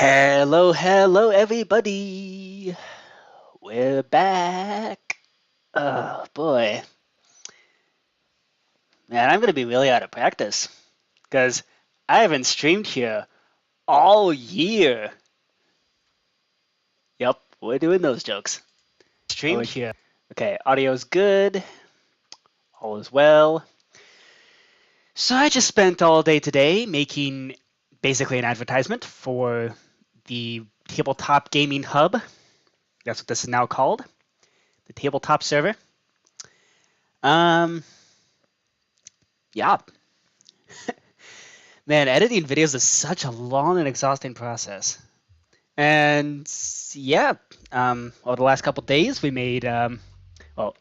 Hello, everybody. We're back. Oh, boy. Man, I'm going to be really out of practice because I haven't streamed here all year. Yep, we're doing those jokes. Streamed here. Okay, audio's good. All is well. So I just spent all day today making basically an advertisement for the Tabletop Gaming Hub. That's what this is now called. The tabletop server. Yeah. Man, editing videos is such a long and exhausting process. And yeah, over the last couple days we made, well,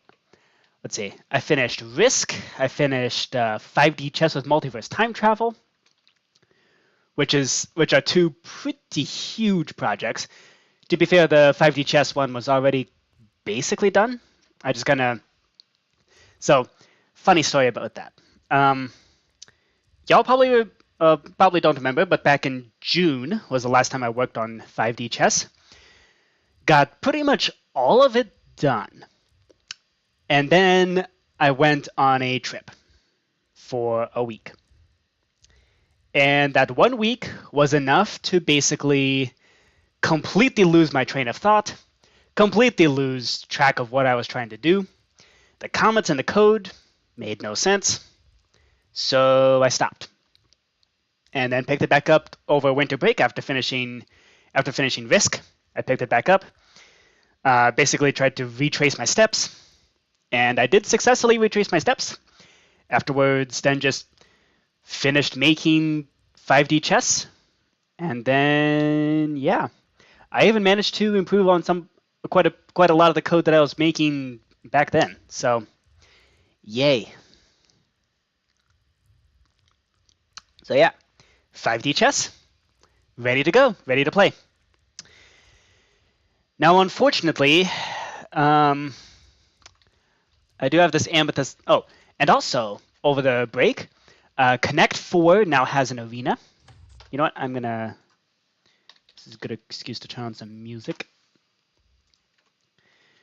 let's see. I finished Risk. I finished 5D Chess with Multiverse Time Travel, which are two pretty huge projects. To be fair, the 5D Chess one was already basically done. I just kind of... So, funny story about that. Y'all probably don't remember, but back in June was the last time I worked on 5D Chess. Got pretty much all of it done. And then I went on a trip for a week. And that 1 week was enough to basically completely lose my train of thought, completely lose track of what I was trying to do. The comments in the code made no sense, so I stopped. And then picked it back up over winter break after finishing Risk. I picked it back up, basically tried to retrace my steps, and I did successfully retrace my steps. Afterwards, then just finished making 5D chess, and then yeah, I even managed to improve on quite a lot of the code that I was making back then. So, yay. So yeah, 5D chess, ready to go, ready to play. Now, unfortunately, I do have this amethyst. Oh, and also over the break, Connect 4 now has an arena. You know what? This is a good excuse to turn on some music.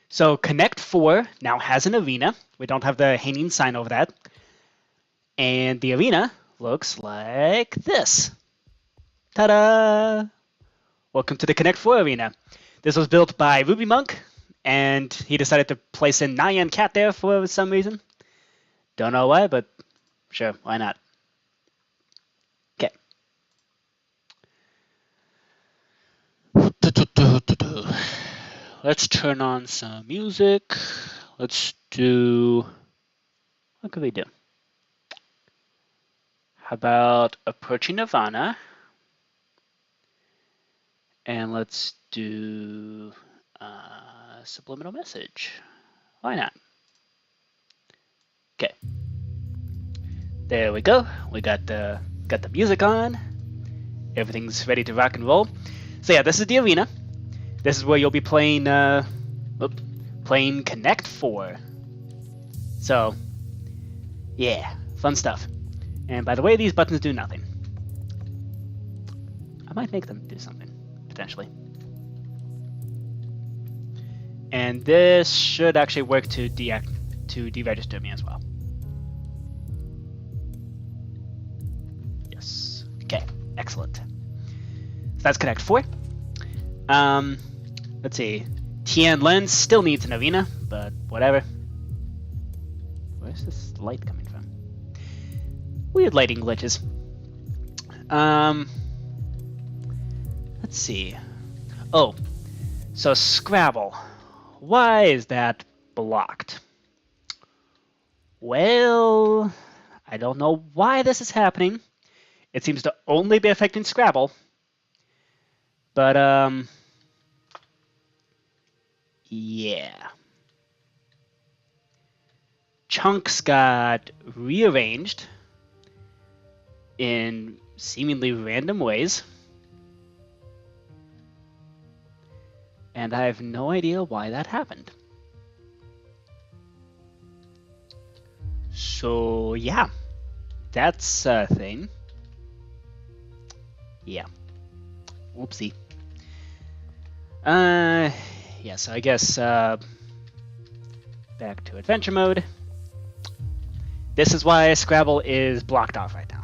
So Connect 4 now has an arena. We don't have the hanging sign over that. And the arena looks like this. Ta-da! Welcome to the Connect 4 arena. This was built by Ruby Monk, and he decided to place in Nyan Cat there for some reason. Don't know why, but sure, why not? Okay. Let's turn on some music. Let's do... What could we do? How about Approaching Nirvana? And let's do Subliminal Message. Why not? Okay. There we go. We got the music on. Everything's ready to rock and roll. So yeah, this is the arena. This is where you'll be playing playing Connect 4. So yeah, fun stuff. And by the way, these buttons do nothing. I might make them do something, potentially. And this should actually work to deregister me as well. Yes. Okay, excellent. So that's Connect 4. Let's see. Tian Lens still needs an arena, but whatever. Where's this light coming from? Weird lighting glitches. Let's see. Oh, so Scrabble. Why is that blocked? Well, I don't know why this is happening. It seems to only be affecting Scrabble. But, yeah. Chunks got rearranged in seemingly random ways. And I have no idea why that happened. So, yeah. That's a thing. Yeah. Whoopsie. Yeah, so I guess back to adventure mode. This is why Scrabble is blocked off right now.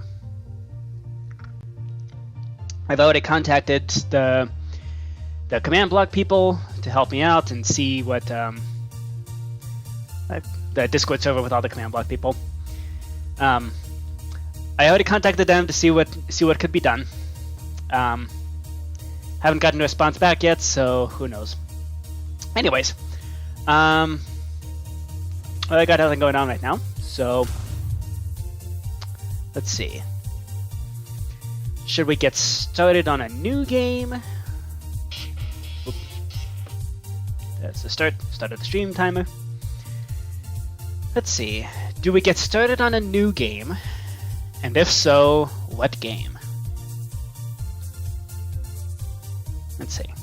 I've already contacted the command block people to help me out and see what the Discord server with all the command block people. I already contacted them to see what could be done. Haven't gotten a response back yet, so who knows. Anyways, I got nothing going on right now, so let's see. Should we get started on a new game? Oop. That's the start of the stream timer. Let's see. Do we get started on a new game? And if so, what game? Let's see.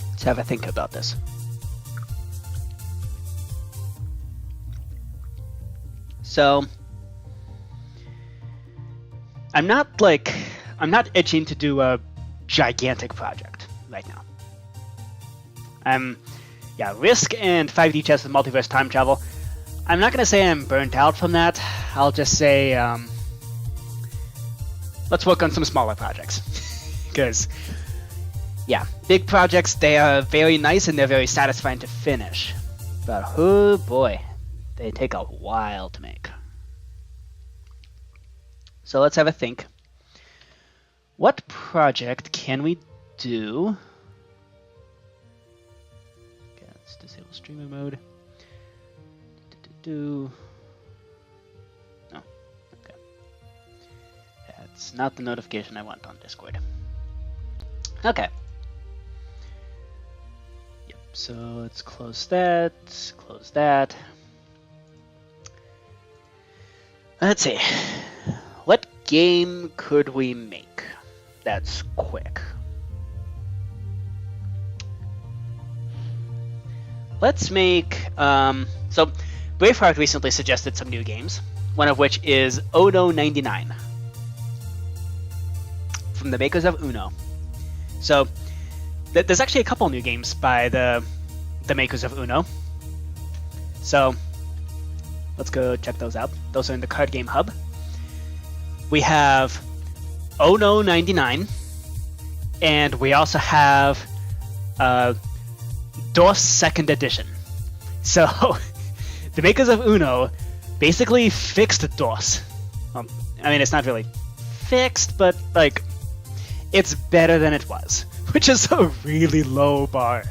Let's have a think about this. So, I'm not itching to do a gigantic project right now. Yeah, Risk and 5D chess with multiverse time travel. I'm not gonna say I'm burnt out from that. I'll just say let's work on some smaller projects. Because, yeah, big projects, they are very nice and they're very satisfying to finish. But, oh boy, they take a while to make. So let's have a think. What project can we do? Okay, let's disable streamer mode. No, okay. That's not the notification I want on Discord. Okay. Yep, so let's close that, close that. Let's see. What game could we make that's quick? Let's make, so Braveheart recently suggested some new games, one of which is Ono 99 from the makers of Uno. So there's actually a couple new games by the makers of Uno. So let's go check those out. Those are in the Card Game Hub. We have Ono 99, and we also have DOS 2nd Edition. So the makers of Uno basically fixed DOS. I mean, it's not really fixed, but like, it's better than it was, which is a really low bar.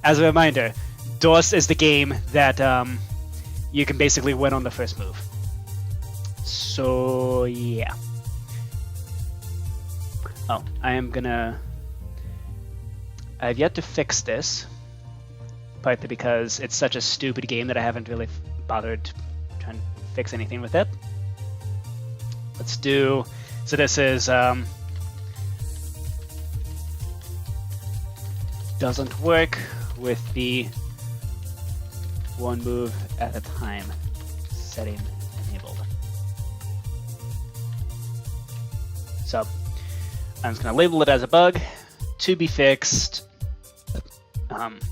As a reminder, DOS is the game that you can basically win on the first move. So yeah. Oh, I've yet to fix this, partly because it's such a stupid game that I haven't really bothered trying to fix anything with it. Let's do, so this is doesn't work with the one move at a time setting enabled. So I'm just going to label it as a bug to be fixed. I don't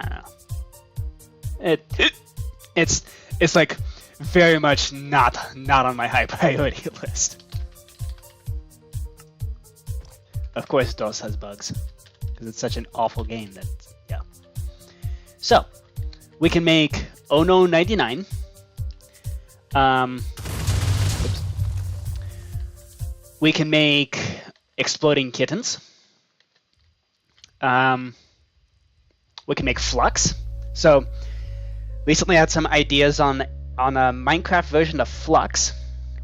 know. It's like very much not on my high priority list. Of course, DOS has bugs because it's such an awful game that, yeah. So we can make Ono 99. Oops. We can make Exploding Kittens. We can make Flux. So recently I had some ideas on a Minecraft version of Flux,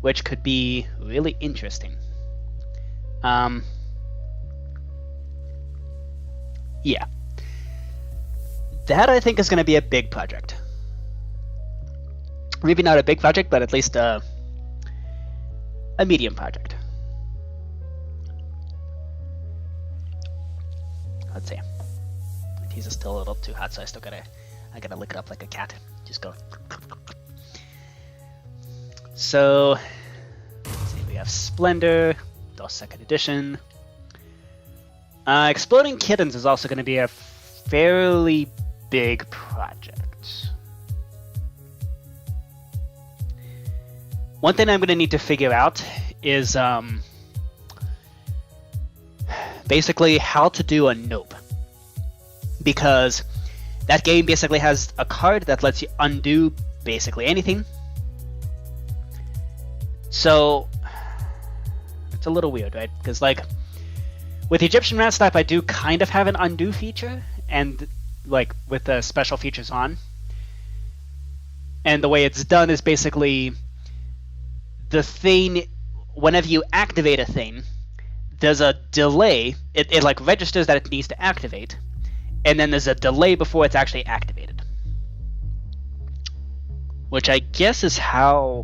which could be really interesting. Yeah. That, I think, is going to be a big project. Maybe not a big project, but at least a medium project. Let's see. My tea's still a little too hot, so I gotta lick it up like a cat. Just go. So, let's see, we have Splendor, DOS 2nd edition. Exploding Kittens is also going to be a fairly big project. One thing I'm going to need to figure out is basically how to do a nope. Because that game basically has a card that lets you undo basically anything. So it's a little weird, right? Because like with Egyptian Rat Slap, I do kind of have an undo feature, and like with the special features on. And the way it's done is basically the thing, whenever you activate a thing, there's a delay. It like registers that it needs to activate, and then there's a delay before it's actually activated. Which I guess is how...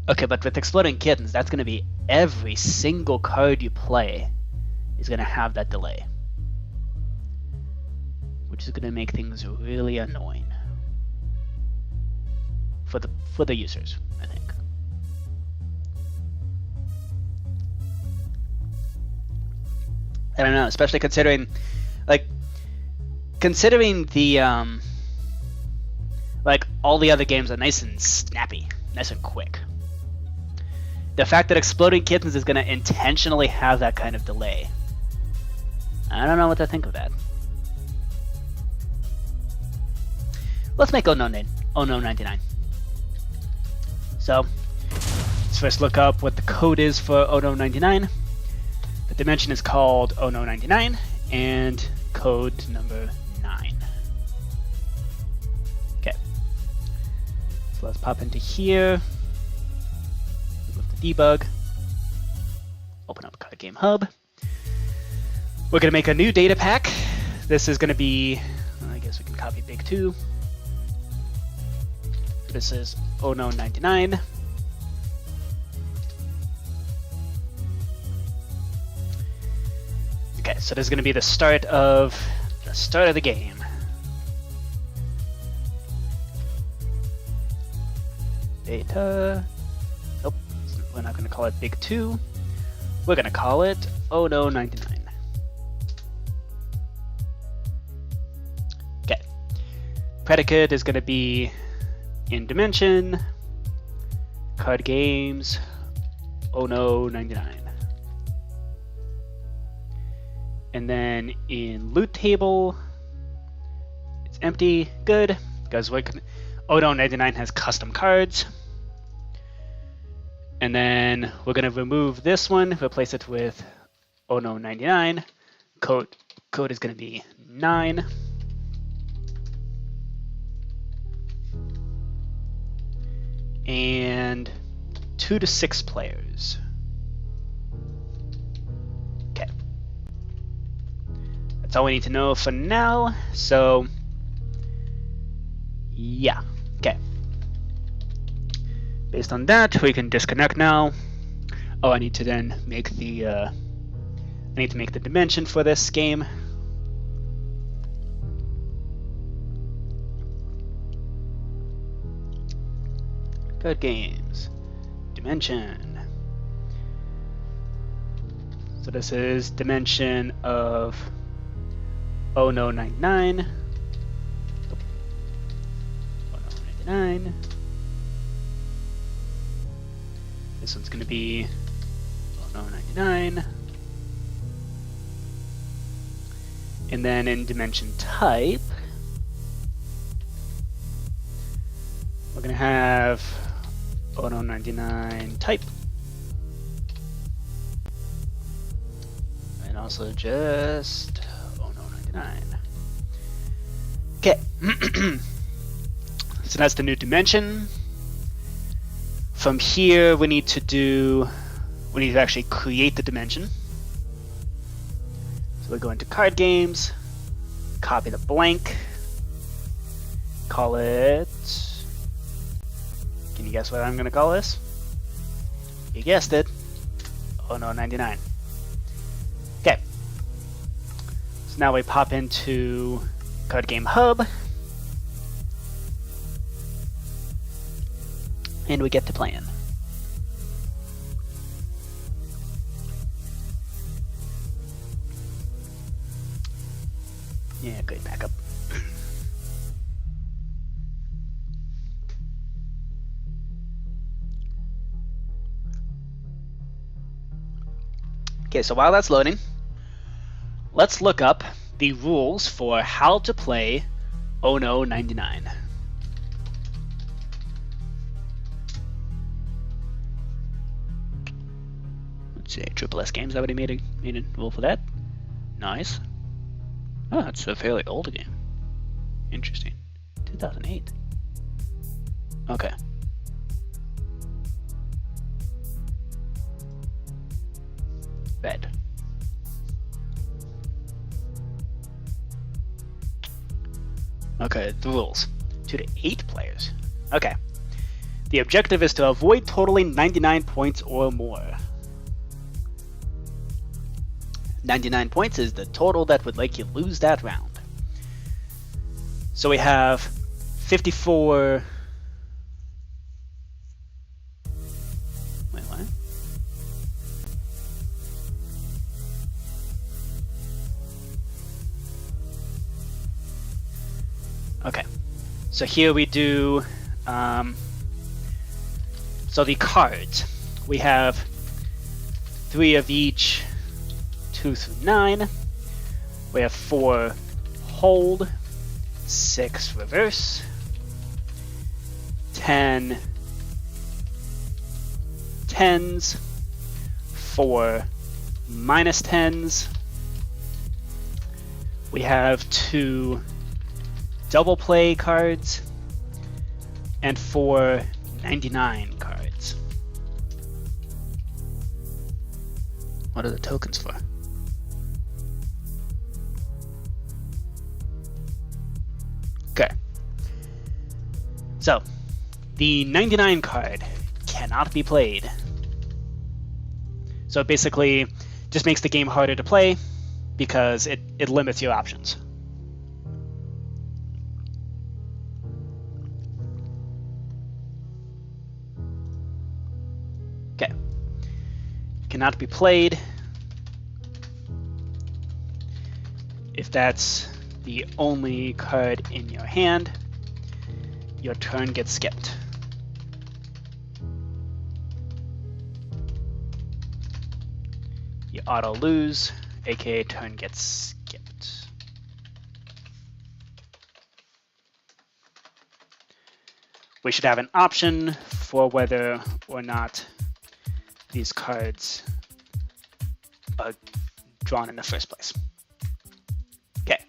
Okay, but with Exploding Kittens, that's going to be every single card you play is going to have that delay. Which is going to make things really annoying. For the users, I think. I don't know, especially considering the like all the other games are nice and snappy, nice and quick. The fact that Exploding Kittens is going to intentionally have that kind of delay, I don't know what to think of that. Let's make Oh No 99. So, let's first look up what the code is for Oh No 99. The dimension is called Oh No 99, and code number 9. Okay. So let's pop into here. Remove the debug. Open up Card Game Hub. We're going to make a new data pack. This is going to be, I guess we can copy Big 2. This is Oh No 99. Okay, so this is going to be the start of the game. Data. Nope, we're not going to call it Big 2. We're going to call it Oh No 99. Okay. Predicate is going to be in dimension, card games, Oh No 99. And then in loot table, it's empty. Good, because Oh No 99 has custom cards. And then we're going to remove this one, replace it with Oh No 99. Code is going to be 9. And 2 to 6 players. Okay. That's all we need to know for now. So, yeah. Okay. Based on that, we can disconnect now. Oh, I need to then make the I need to make the dimension for this game. Card games, dimension. So this is dimension of Oh No 99. Oh No 99. This one's going to be Oh No 99. And then in dimension type, we're going to have Oh No 99 type. And also just Oh No 99. Okay. So that's the new dimension. From here, we need to actually create the dimension. So we go into card games, copy the blank, call it. Can you guess what I'm going to call this? You guessed it. Oh No 99. Okay. So now we pop into Card Game Hub. and we get to play in. Yeah, great backup. Okay, so while that's loading, let's look up the rules for how to play Oh No 99. Let's see, Triple S Games already made a rule for that. Nice. Oh, it's a fairly old game. Interesting. 2008. Okay. Bed. Okay, the rules. 2 to 8 players. Okay. The objective is to avoid totaling 99 points or more. 99 points is the total that would make you lose that round. So we have 54... Wait, what? Okay, so here we do, so the cards, we have 3 of each, 2 through 9, we have 4 hold, 6 reverse, 10 tens, 4 minus 10s, we have 2 double play cards, and 4 99 cards. What are the tokens for? Okay. So, the 99 card cannot be played. So it basically just makes the game harder to play because it limits your options. Okay. Cannot be played if that's the only card in your hand. Your turn gets skipped. You auto lose, aka turn gets skipped. We should have an option for whether or not these cards are drawn in the first place. Okay.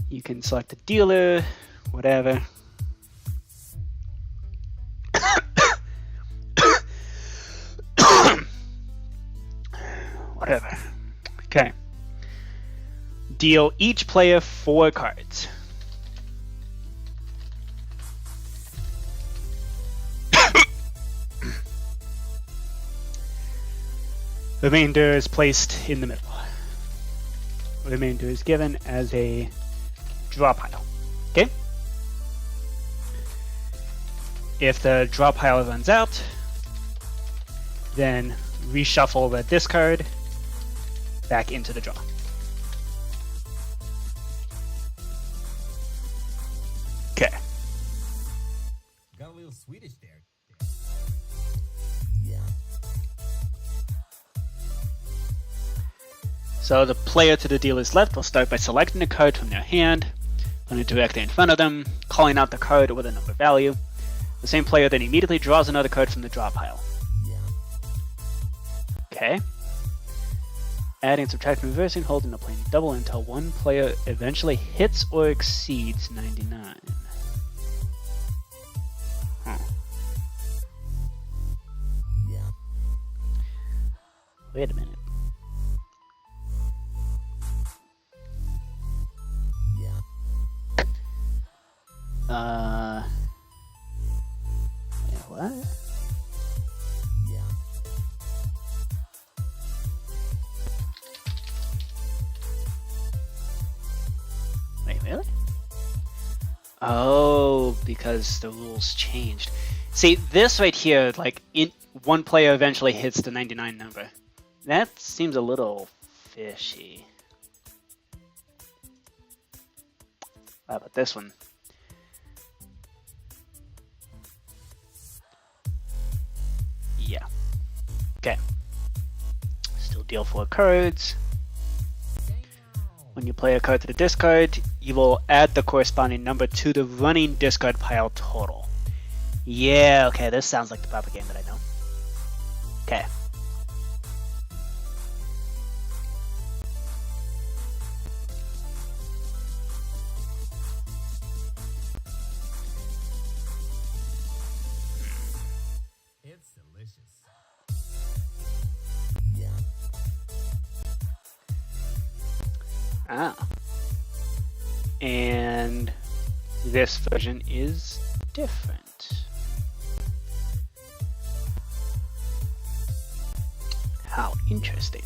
You can select a dealer, whatever. Whatever. Okay. Deal each player 4 cards. Remainder is placed in the middle. Remainder is given as a draw pile. Okay? If the draw pile runs out, then reshuffle the discard back into the draw. Okay. Got a little Swedish there. So the player to the dealer's left will start by selecting a card from their hand, putting it directly in front of them, calling out the card with a number value. The same player then immediately draws another card from the draw pile. Okay. Adding, subtracting, reversing, holding, or playing double until one player eventually hits or exceeds 99. Huh. Wait a minute. Yeah, what? Wait, really? Oh, because the rules changed. See, this right here, like, one player eventually hits the 99 number. That seems a little fishy. How about this one? Yeah. Okay. Still deal 4 cards. When you play a card to the discard, you will add the corresponding number to the running discard pile total. Yeah, okay, this sounds like the proper game that I know. Okay. It's delicious. Ah. And this version is different. How interesting.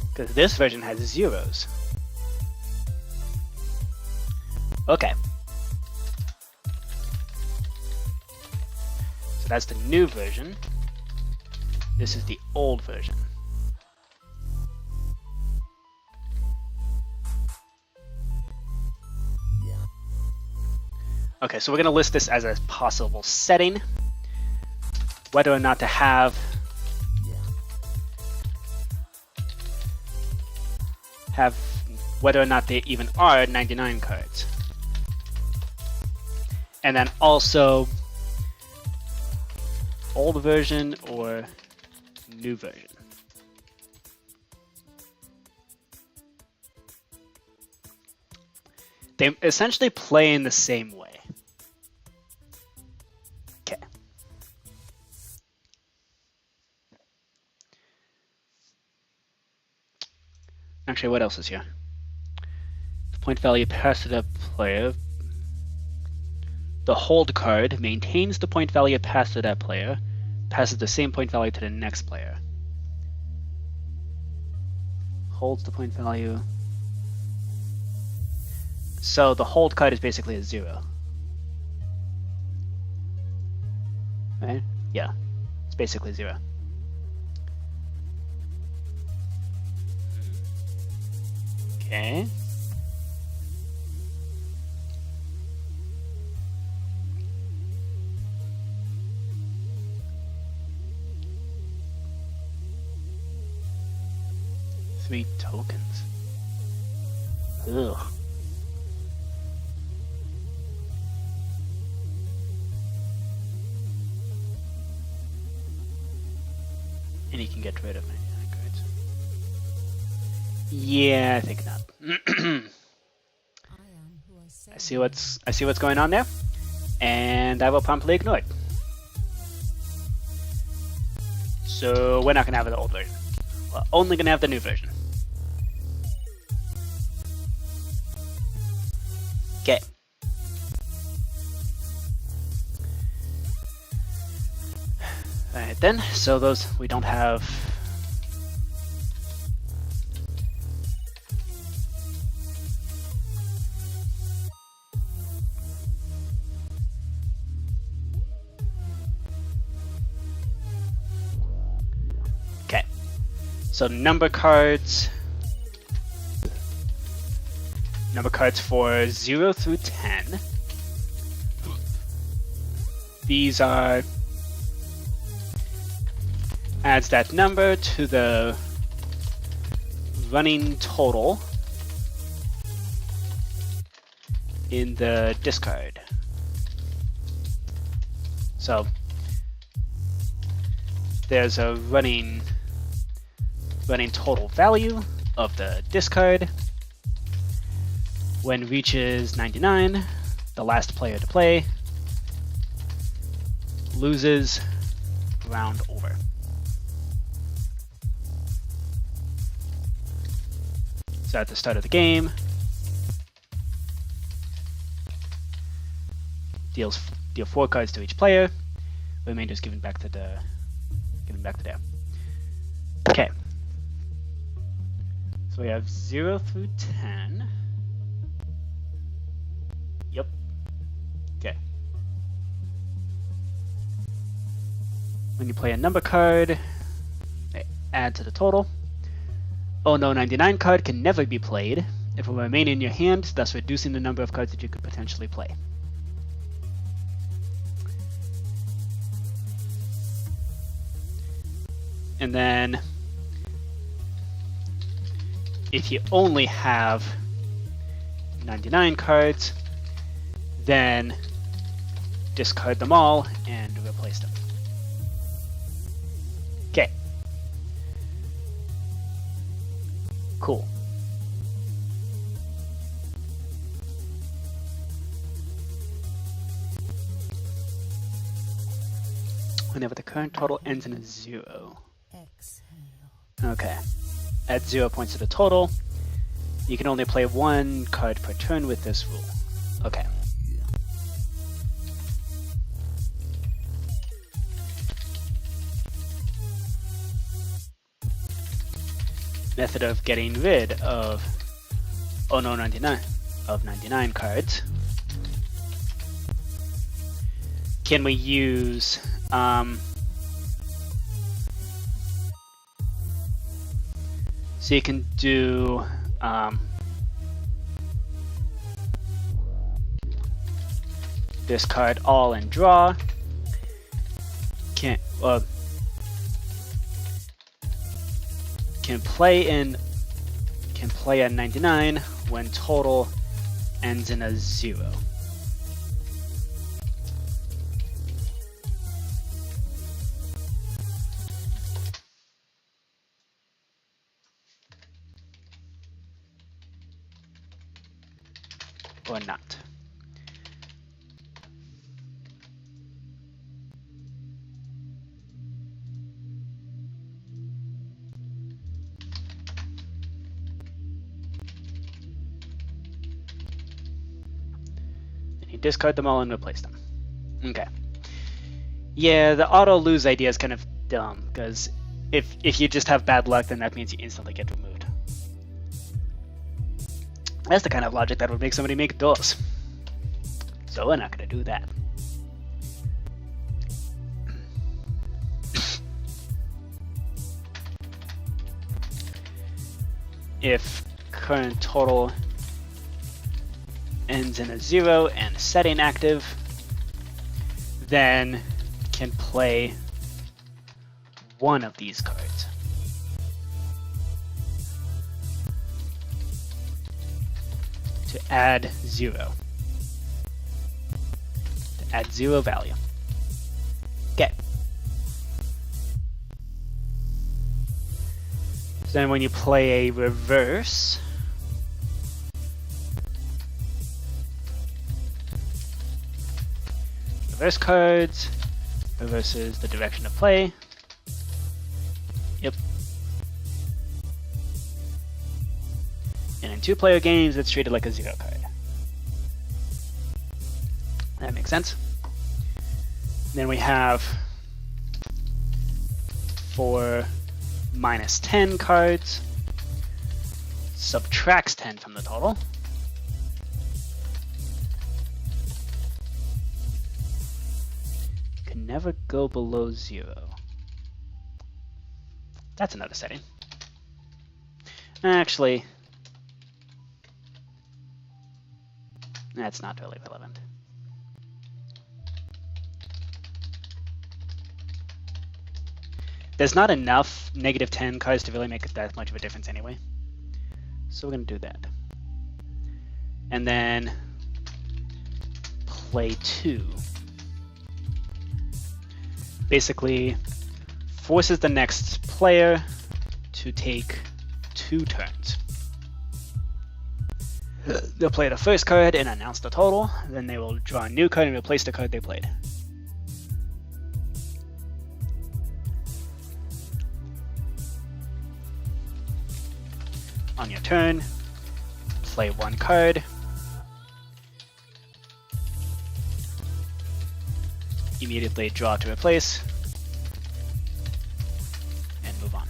Because this version has zeros. Okay. So that's the new version. This is the old version. Okay, so we're going to list this as a possible setting. Whether or not to have whether or not they even are 99 cards. And then also old version or new version. They essentially play in the same way. Okay. Actually, what else is here? The point value passed to the player. The hold card maintains the point value passed to that player, passes the same point value to the next player. Holds the point value. So the hold card is basically a 0. Right? Yeah, it's basically 0. Okay. Three tokens. Ugh. And you can get rid of 99 cards. Yeah, I think not. I see what's going on there, and I will promptly ignore it. So we're not gonna have the old version. We're only gonna have the new version. Okay. Alright then, so those we don't have. Okay. So number cards for 0 through 10. These are adds that number to the running total in the discard. So there's a running total value of the discard. When reaches 99, the last player to play loses round over. So at the start of the game, deal 4 cards to each player. The remainder is given back to there. Okay. So we have 0 through 10. Yep. Okay. When you play a number card, add to the total. Oh no 99 card can never be played. It will remain in your hand, thus reducing the number of cards that you could potentially play. And then, if you only have 99 cards, then discard them all and replace them. Okay. Cool. Whenever the current total ends in a 0. Okay. Add 0 points to the total. You can only play 1 card per turn with this rule. Okay. Method of getting rid of 99 cards. Can we use so you can do discard all and draw. Can play a 99 when total ends in a 0. Or not. And you discard them all and replace them. Okay. Yeah, the auto lose idea is kind of dumb, because if you just have bad luck, then that means you instantly get removed. That's the kind of logic that would make somebody make DOS. So we're not going to do that. If current total ends in a 0 and setting active, then can play one of these cards. To add 0. To add 0 value. Okay. So then when you play a reverse, reverse cards, reverses the direction of play. Yep. And in 2-player games, it's treated like a 0 card. That makes sense. And then we have 4 -10 cards, subtracts 10 from the total. Can never go below 0. That's another setting. Actually, that's not really relevant. There's not enough -10 cards to really make that much of a difference anyway. So we're going to do that. And then play 2. Basically forces the next player to take 2 turns. They'll play the first card and announce the total, then they will draw a new card and replace the card they played. On your turn, play 1 card. Immediately draw to replace, and move on.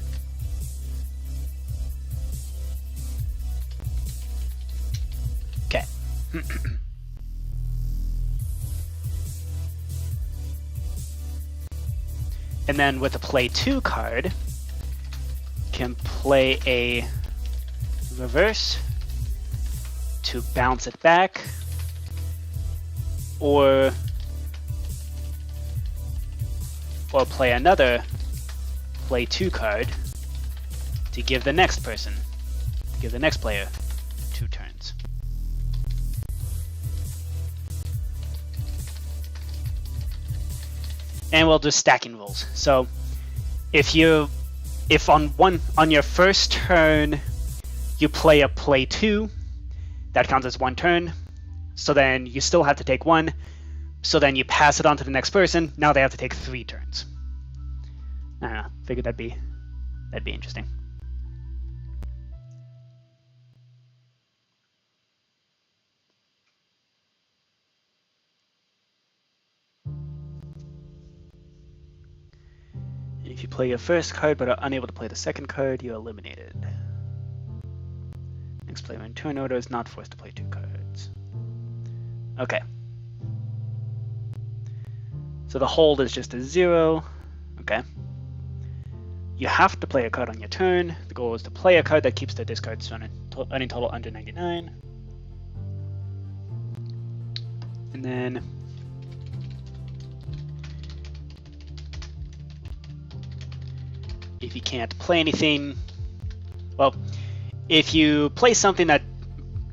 Okay. And then with the play 2 card, can play a reverse to bounce it back, or play another play 2 card to give the next player 2 turns. And we'll do stacking rules. So if on your first turn you play a play 2, that counts as 1 turn. So then you still have to take 1. So then you pass it on to the next person. Now they have to take 3 turns. I don't know. Figured that'd be interesting. And if you play your first card but are unable to play the second card, you're eliminated. Next player in turn order is not forced to play 2 cards. Okay. So the hold is just a 0. Okay. You have to play a card on your turn. The goal is to play a card that keeps the discards running total under 99. And then if you can't play anything, well, if you play something that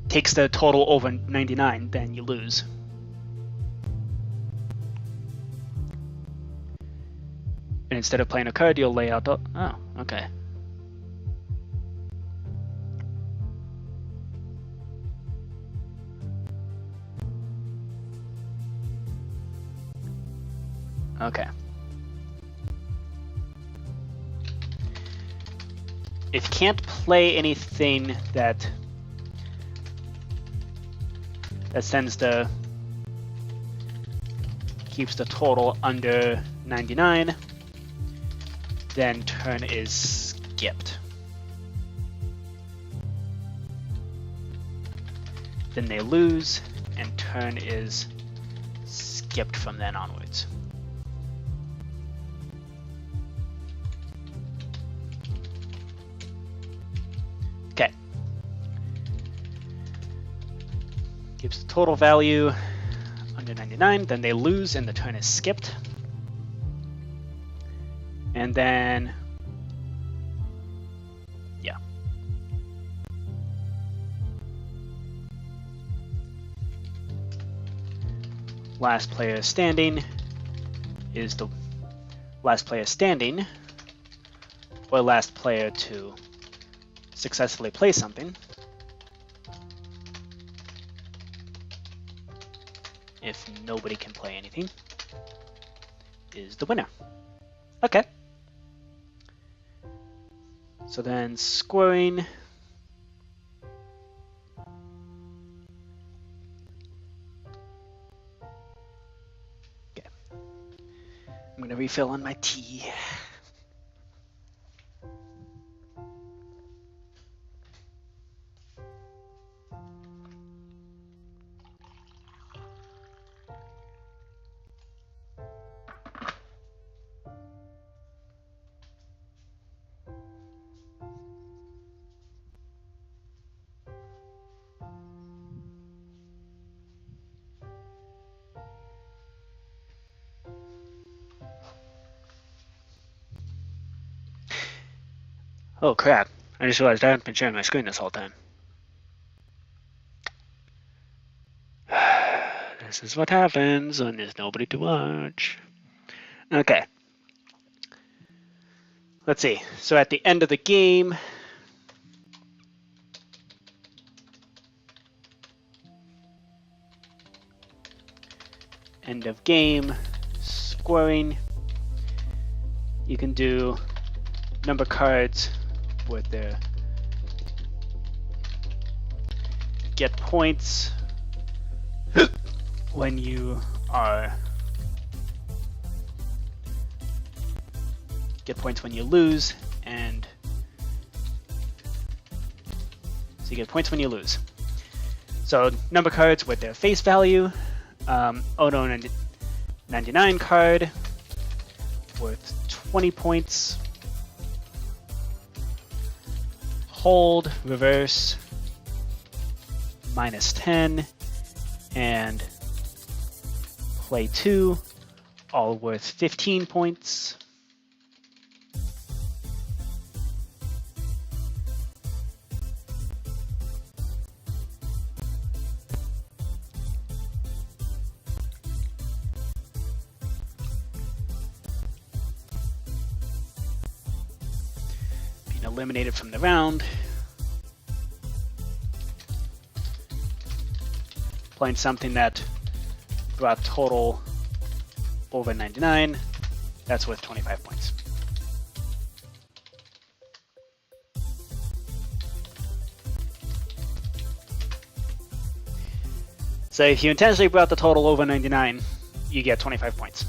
takes the total over 99, then you lose. And instead of playing a card, you'll lay out the... Oh, okay. Okay. If you can't play anything that keeps the total under 99, then turn is skipped. Then they lose, and turn is skipped from then onwards. Okay. Gives the total value under 99, then they lose, and the turn is skipped. And then, yeah. Last player standing is the last player standing, or last player to successfully play something. If nobody can play anything, is the winner. Okay. So then scoring. Okay. I'm going to refill on my tea. Oh crap, I just realized I haven't been sharing my screen this whole time. This is what happens when there's nobody to watch. Okay. Let's see, so at the end of the game, end of game, scoring, you can do number cards with their get points when you are get points when you lose, and so you get points when you lose. So number cards with their face value, Ono 99 card worth 20 points. Hold, reverse, -10, and play 2, all worth 15 points. Being eliminated from the round. Playing something that brought total over 99, that's worth 25 points. So if you intentionally brought the total over 99, you get 25 points.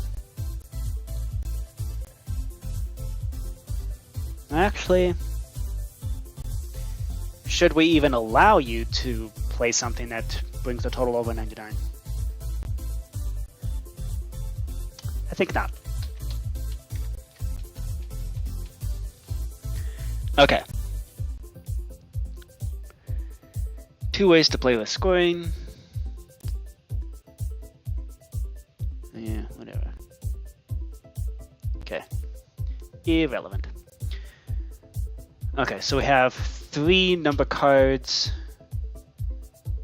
Actually, should we even allow you to play something that brings the total over 99? I think not. Okay. 2 ways to play with scoring. Yeah, whatever. Okay. Irrelevant. Okay, so we have 3 number cards,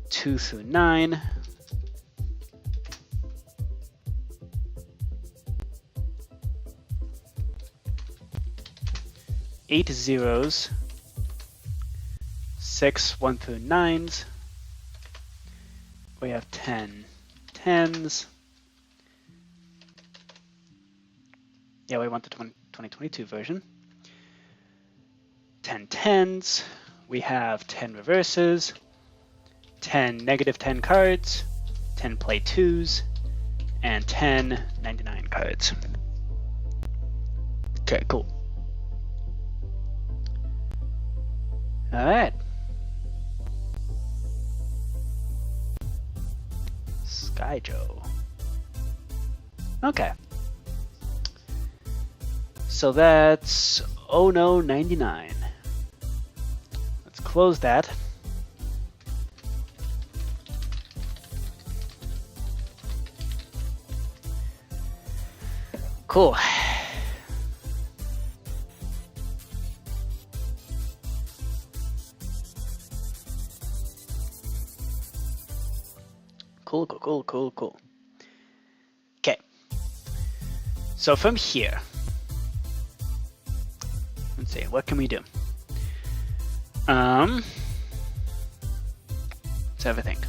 2 through 9. Eight zeros, 6 1 through 9s. We have 10 10s. Yeah, we want the 2022 version. 10 10s. We have 10 reverses, 10 -10 cards, 10 play 2s, and 10 99 cards. Okay, cool. All right. Sky Joe. Okay. So that's Oh No 99. Let's close that. Cool. Cool. Okay. So from here, let's see, what can we do? Let's have a think.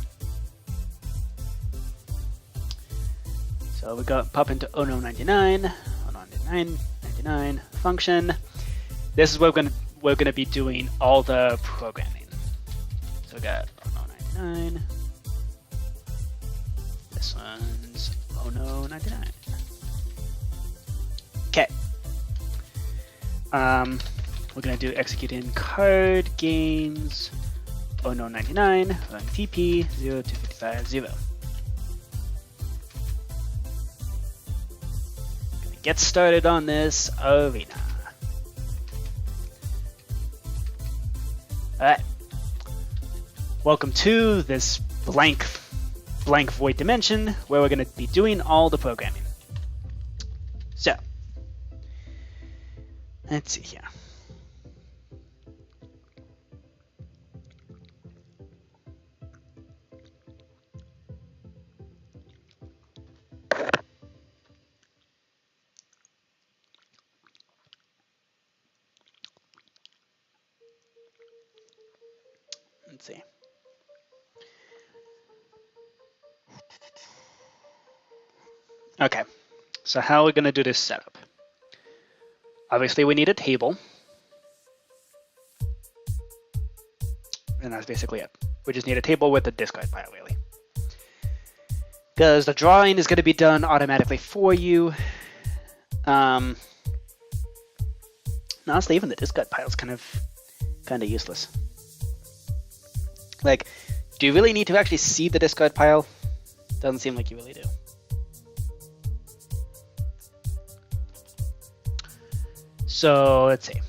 So we go pop into Oh No 99, Oh No 99 function. This is where we're gonna be doing all the programming. So we got Oh No 99. This one's Oh No 99. Okay. We're gonna do execute in card games Oh No 99 run TP 02550. Gonna get started on this arena. Alright. Welcome to this blank void dimension where we're going to be doing all the programming. So, let's see here. Let's see. Okay, so how are we going to do this setup? Obviously, we need a table. And that's basically it. We just need a table with a discard pile, really. Because the drawing is going to be done automatically for you. Honestly, even the discard pile is kind of useless. Like, do you really need to actually see the discard pile? Doesn't seem like you really do. So let's see.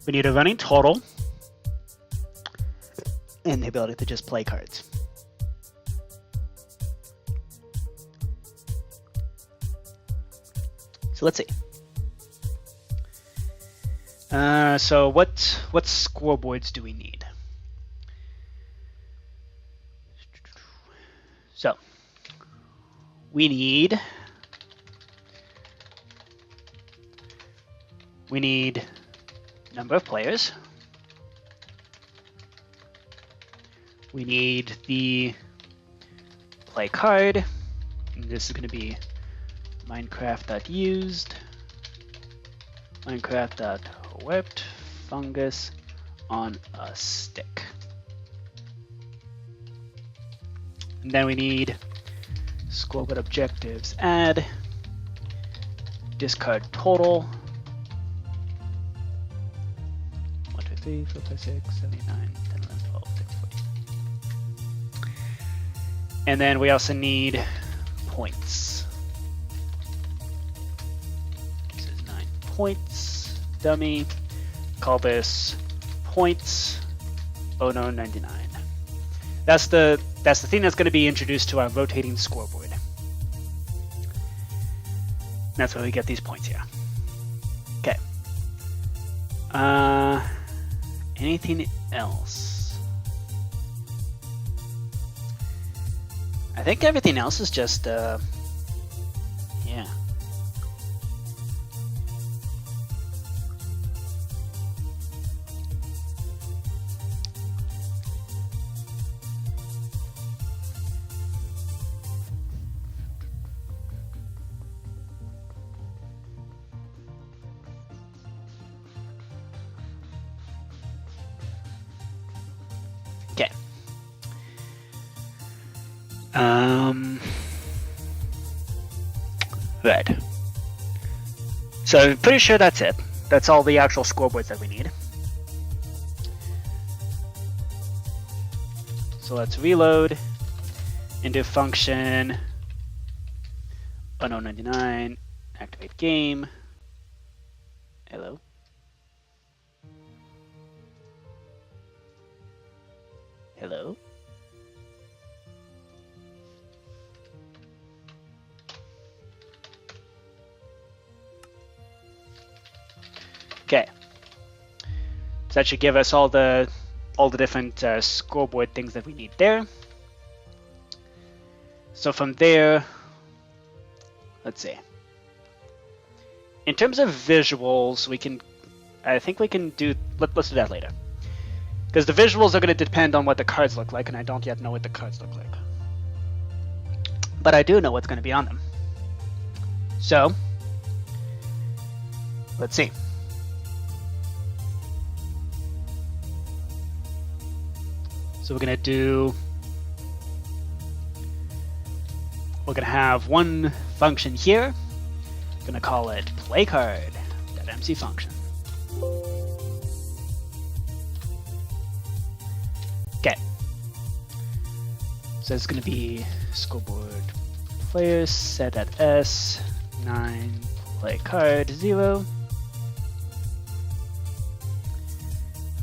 We need a running total and the ability to just play cards. So let's see. So what scoreboards do we need? So we need number of players. We need the play card. And this is going to be Minecraft.used, Minecraft.whipped fungus on a stick. And then we need scoreboard objectives, add, discard total, 1, 2, 3, 4, 5, 6, 7, 8, 9, 10, 11, 12, 13, 14. And then we also need points. This is 9 points, dummy. Call this points, oh no, 99. That's the thing that's going to be introduced to our rotating scoreboard. That's where we get these points here. Okay. Anything else? I think everything else is just, yeah. Okay. Right. So I'm pretty sure that's it. That's all the actual scoreboards that we need. So let's reload into function unknown99, activate game. Hello. Hello. Okay. So that should give us all the different scoreboard things that we need there. So from there, let's see. In terms of visuals, I think we can do. Let's do that later. Because the visuals are going to depend on what the cards look like, and I don't yet know what the cards look like. But I do know what's going to be on them. So, let's see. So we're going to have one function here. We're going to call it playCard.mc function. Okay. So it's going to be scoreboard players set at S, 9, play card, 0.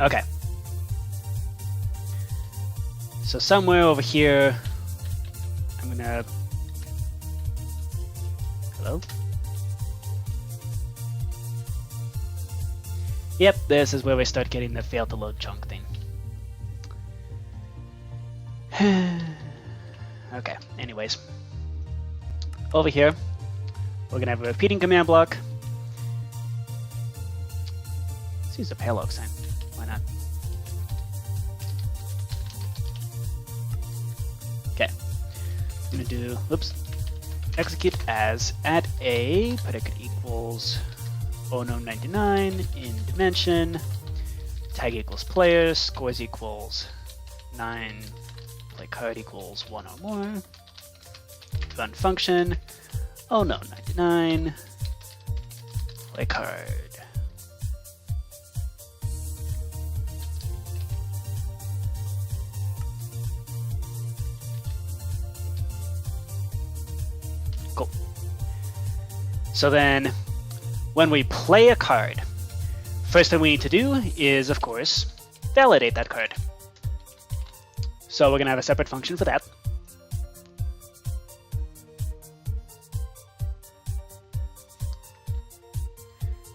Okay. So somewhere over here, I'm going to... Hello? Yep, this is where we start getting the fail to load chunk thing. Okay, anyways. Over here, we're going to have a repeating command block. Let's use the parallel sign. Why not? Okay. I'm going to do, execute as add a, predicate equals unknown99 in dimension, tag equals players, scores equals 9, play card equals 1 or more, run function, unknown99, play card. Cool. So then when we play a card, first thing we need to do is, of course, validate that card. So we're going to have a separate function for that.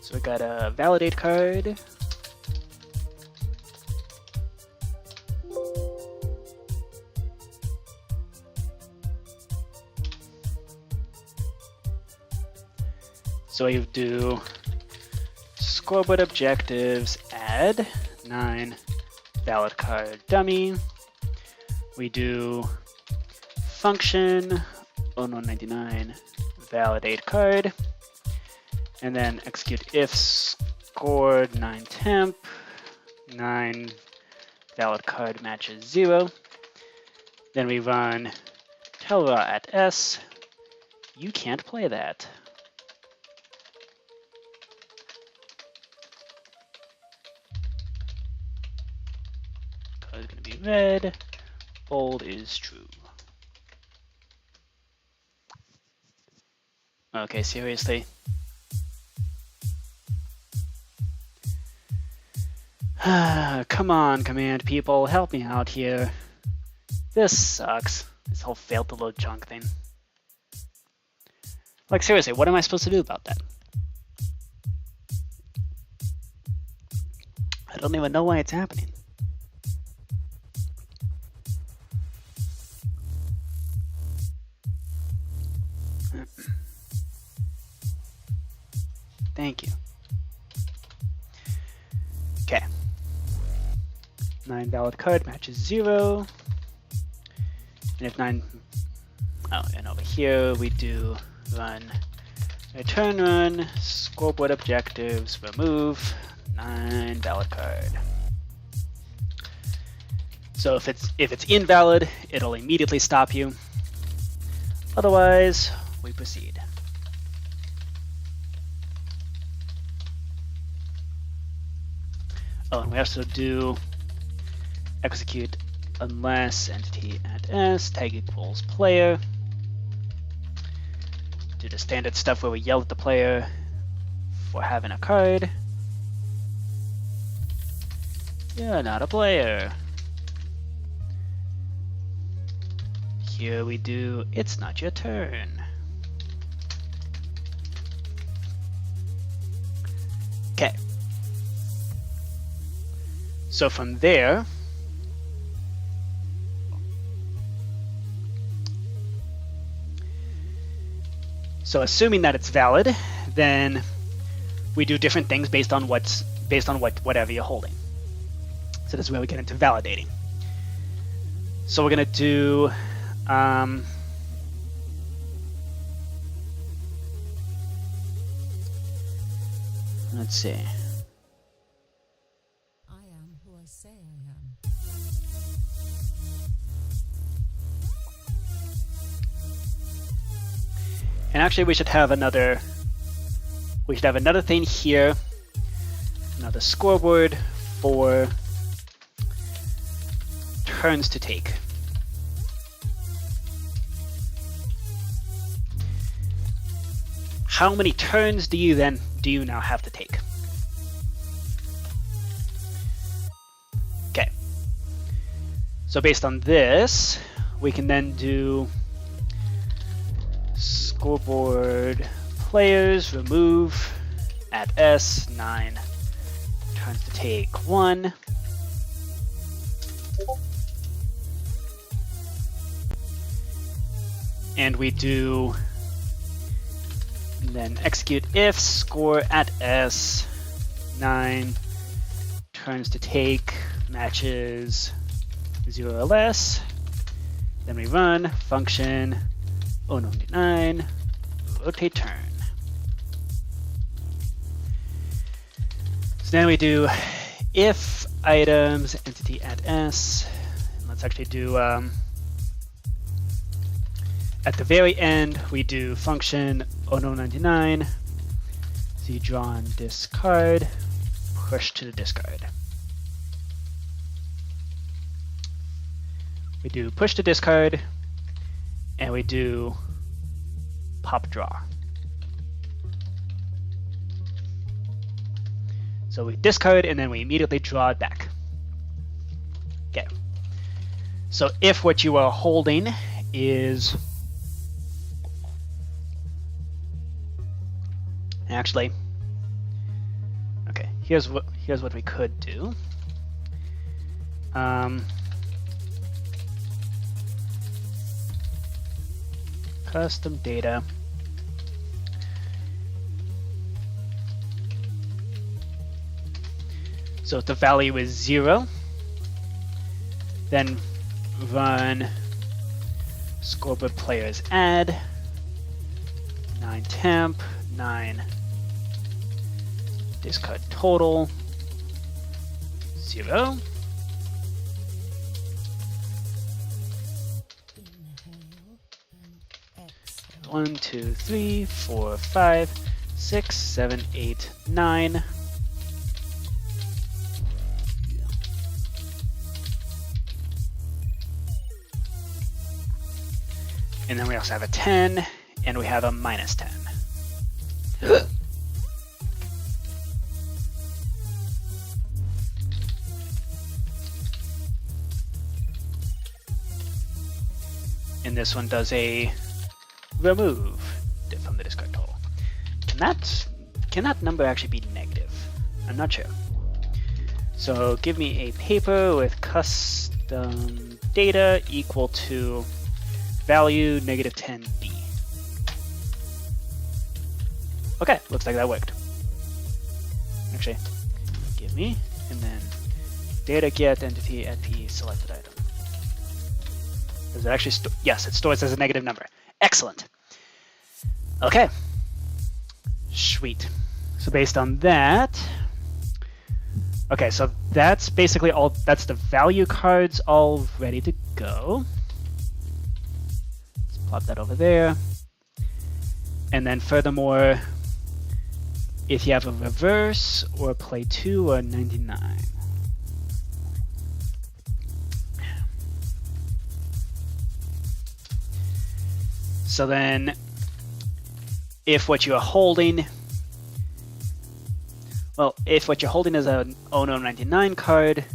So we got a validate card. So we do scoreboard objectives, add 9 valid card dummy. We do function ono99 validate card, and then execute if scored 9 temp 9 valid card matches 0. Then we run tell raw at s. You can't play that. Card is going to be red. Bold is true. Okay, seriously. Come on, command people, help me out here. This sucks. This whole failed to load chunk thing. Like, seriously, what am I supposed to do about that? I don't even know why it's happening. Thank you. Okay. 9 valid card matches 0. And if 9... Oh, and over here we do run return run, scoreboard objectives, remove 9 valid card. So if it's invalid, it'll immediately stop you. Otherwise, we proceed. Oh, and we also do execute unless entity at s tag equals player. Do the standard stuff where we yell at the player for having a card. You're not a player. Here we do it's not your turn. Okay. So from there, so assuming that it's valid, then we do different things based on whatever you're holding. So this is where we get into validating. So we're gonna do let's see. Say I am. And actually we should have another thing here, another scoreboard for turns to take. How many turns do you now have to take? Okay. So based on this, we can then do scoreboard players, remove at s 9 turns to take 1. And we do then execute if score at s 9 turns to take matches 0 or less. Then we run function ono99 rotate turn. So now we do if items entity at s. And let's actually do at the very end we do function ono99 drawn discard push to the discard. We do push to discard, and we do pop draw. So we discard and then we immediately draw it back. Okay. So if what you are holding is actually, okay, here's what we could do. Custom data. So if the value is 0, then run scoreboard players add 9 temp 9 discard total 0. Inhale and exhale. 1, 2, 3, 4, 5, 6, 7, 8, 9. And then we also have a 10, and we have a minus 10. And this one does a remove from the discard total. Can that number actually be negative? I'm not sure. So give me a paper with custom data equal to value negative 10b. Okay, looks like that worked. Actually, give me, and then data get entity at p selected item. Does it actually store? Yes, it stores as a negative number. Excellent. Okay. Sweet. So based on that, okay, so that's basically all. That's the value cards all ready to go. Let's plop that over there. And then furthermore, if you have a reverse or play 2 or 99. So then, if what you're holding, well, if what you're holding is an Ono 99 card,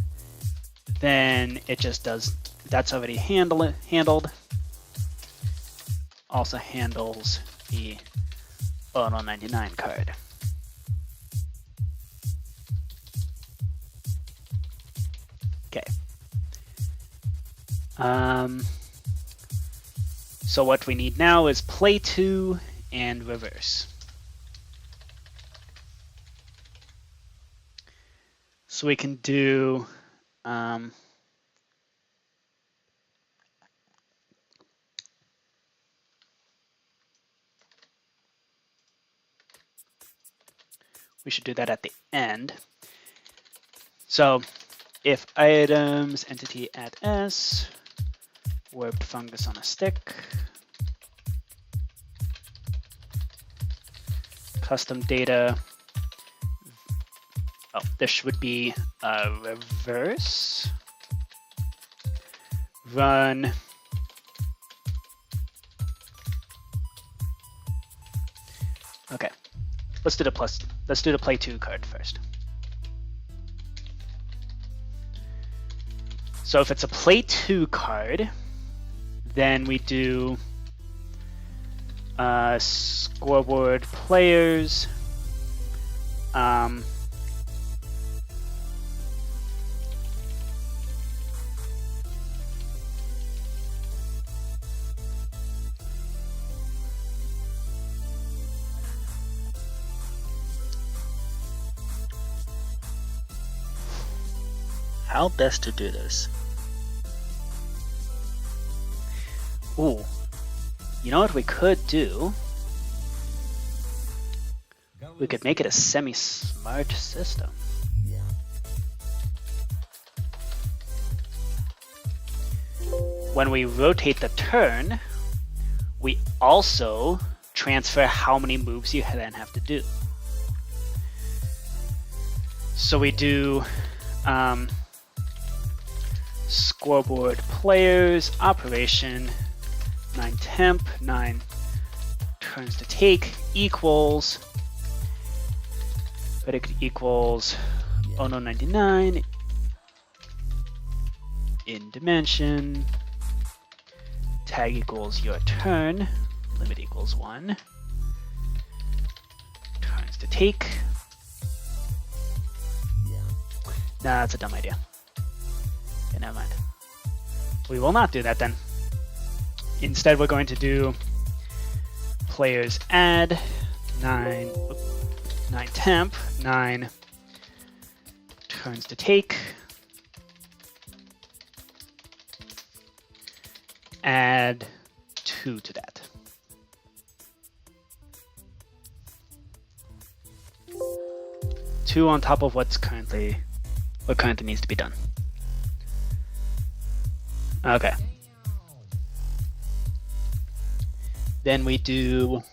then it just does, that's already handled. Also handles the Ono 99 card. Okay. So what we need now is play 2 and reverse. So we can do we should do that at the end. So if items entity at s warped fungus on a stick, custom data, oh, this would be a reverse, run okay, let's do the play 2 card first. So if it's a play 2 card, then we do scoreboard players, how best to do this? Ooh, you know what we could do? We could make it a semi-smart system. When we rotate the turn, we also transfer how many moves you then have to do. So we do scoreboard players, operation, 9 temp, 9 turns to take equals, but it equals Ono 99 in dimension. Tag equals your turn. Limit equals 1. Turns to take. Nah, that's a dumb idea. Okay, never mind. We will not do that then. Instead, we're going to do players add 9 temp, 9 turns to take, add 2 to that. Two on top of what currently needs to be done. Okay. Then we do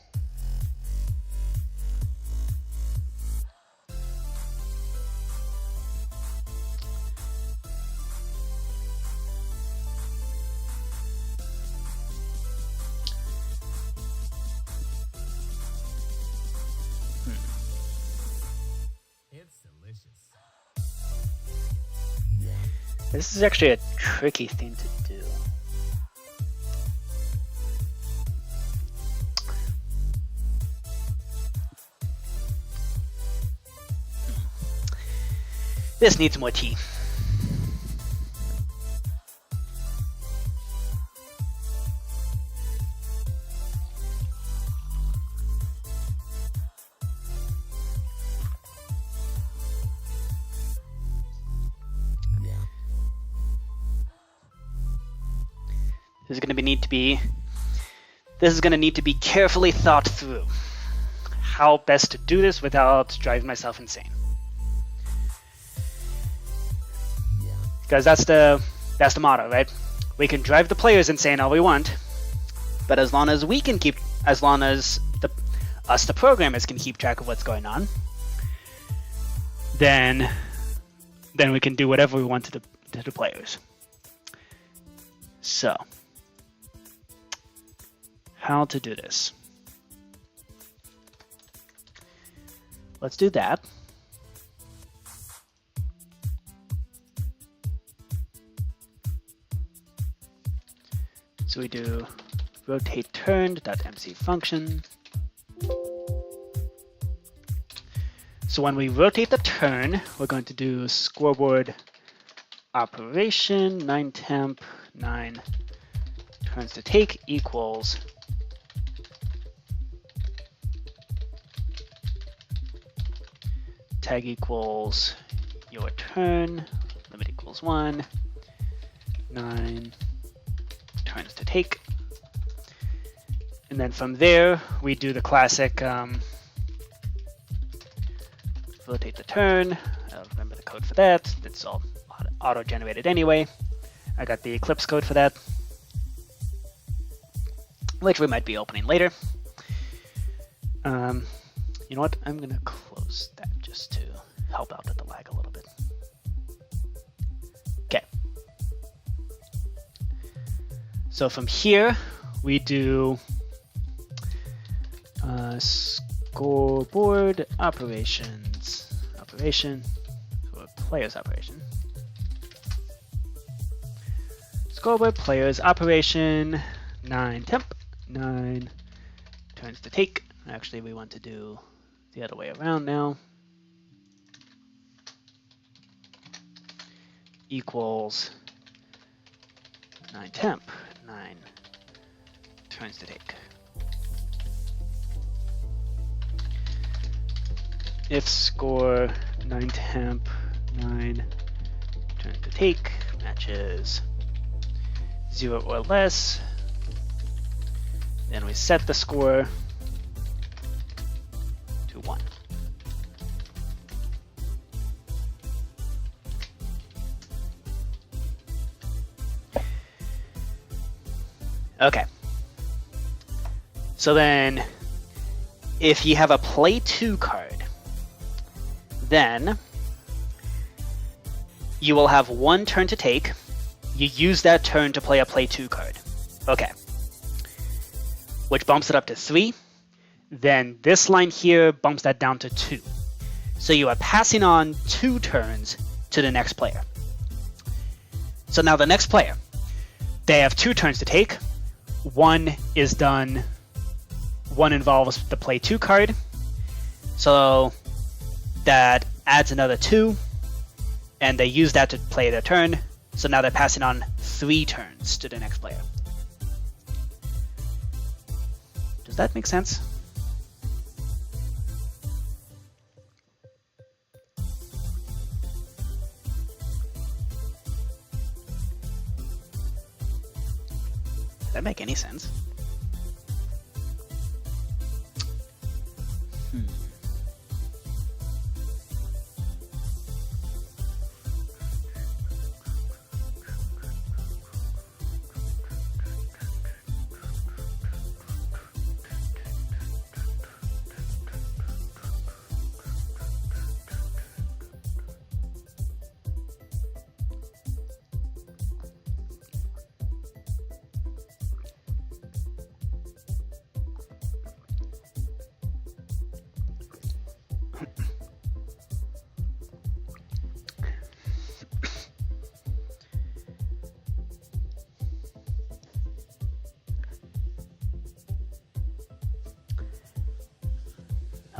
It's delicious. this is actually a tricky thing to do. This needs more tea. This is going to need to be carefully thought through. How best to do this without driving myself insane. Because that's the motto, right? We can drive the players insane all we want, but as long as the programmers can keep track of what's going on, then we can do whatever we want to the players. So, how to do this? Let's do that. So we do rotate turned.mc function. So when we rotate the turn, we're going to do scoreboard operation 9 temp 9 turns to take equals tag equals your turn, limit equals 1, 9 turns to take. And then from there, we do the classic rotate the turn. I'll remember the code for that. It's all auto-generated anyway. I got the Eclipse code for that, which we might be opening later. You know what? I'm going to close that just to help out with the lag a little bit. Okay. So from here, we do scoreboard operation, or players operation. Scoreboard players operation 9 temp 9 turns to take. Actually, we want to do the other way around now. Equals 9 temp 9 turns to take. If score 9 temp 9 turns to take matches 0 or less, then we set the score to 1. Okay. So then, if you have a play 2 card, then you will have 1 turn to take. You use that turn to play a play 2 card. Okay. Which bumps it up to 3. Then this line here bumps that down to 2. So you are passing on 2 turns to the next player. So now the next player, they have 2 turns to take. One is done, one involves the play 2 card. So that adds another 2, and they use that to play their turn. So now they're passing on 3 turns to the next player. Does that make sense? Does that make any sense?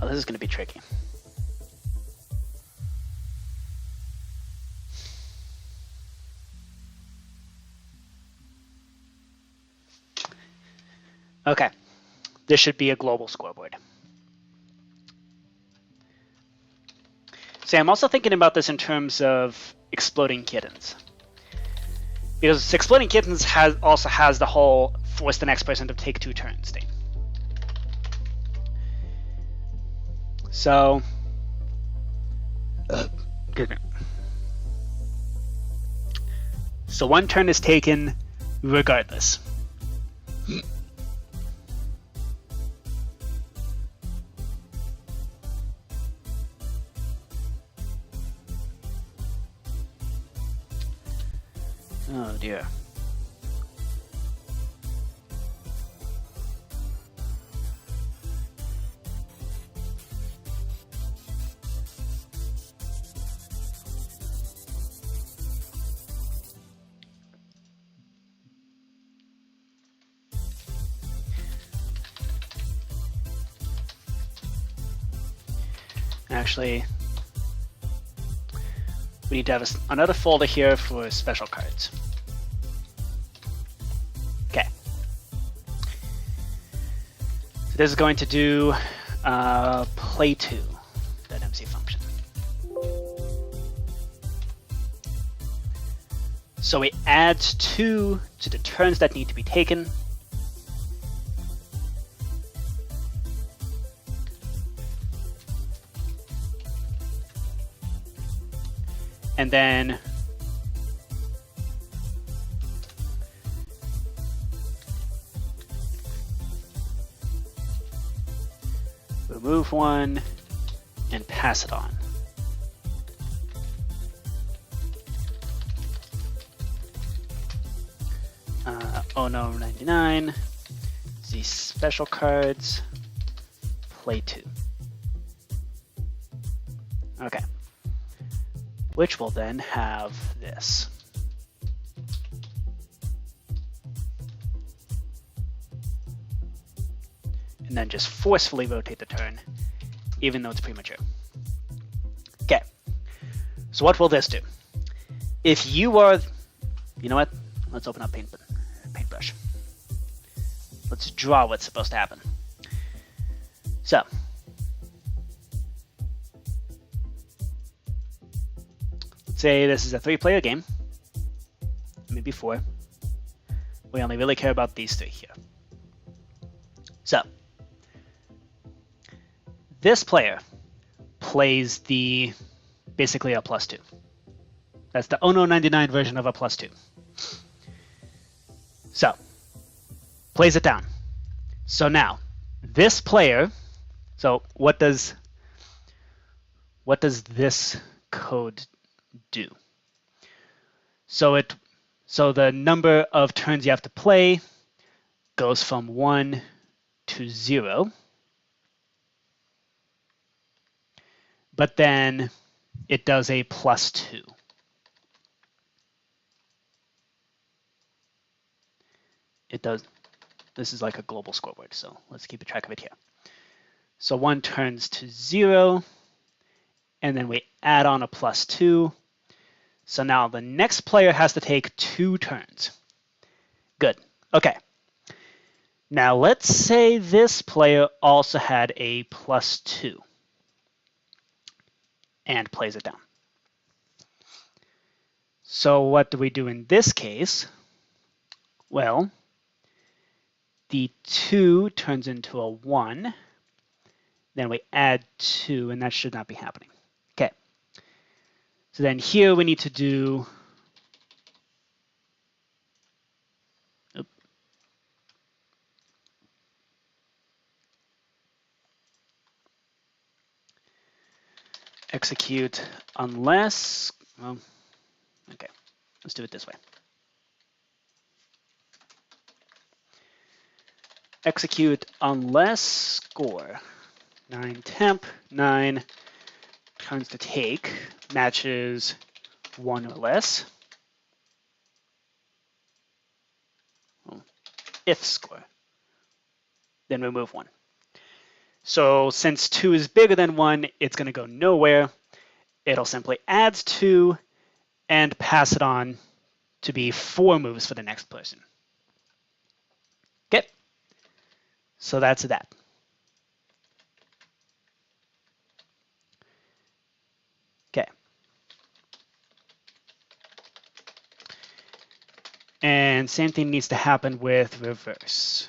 Oh, this is going to be tricky. Okay, this should be a global scoreboard. See, I'm also thinking about this in terms of exploding kittens. Because exploding kittens also has the whole force the next person to take 2 turns thing. So, so 1 turn is taken regardless. Oh dear. Actually, we need to have another folder here for special cards. Okay. So this is going to do play 2, that MC function. So it adds 2 to the turns that need to be taken. And then remove 1 and pass it on. Oh no, 99. These special cards. Play 2. Okay. Which will then have this. And then just forcefully rotate the turn, even though it's premature. Okay, so what will this do? If you are, you know what? Let's open up Paintbrush. Let's draw what's supposed to happen. So, say this is a 3-player game, maybe 4. We only really care about these 3 here. So, this player plays basically a +2. That's the Ono 99 version of a +2. So, plays it down. So now, this player, so what does this code do? So the number of turns you have to play goes from 1 to 0. but then it does a +2. It does. This is like a global scoreboard, so let's keep a track of it here. So 1 turns to 0, and then we add on a +2. So now the next player has to take 2 turns. Good. Okay. Now let's say this player also had a +2 and plays it down. So what do we do in this case? Well, the 2 turns into a 1. Then we add 2, and that should not be happening. Okay. So then here we need to do execute unless, well, okay, let's do it this way. Execute unless score 9 temp 9 turns to take matches 1 or less. Well, if score, then remove 1. So since 2 is bigger than 1, it's going to go nowhere. It'll simply add 2 and pass it on to be 4 moves for the next person. Okay, so that's that. Okay. And same thing needs to happen with reverse.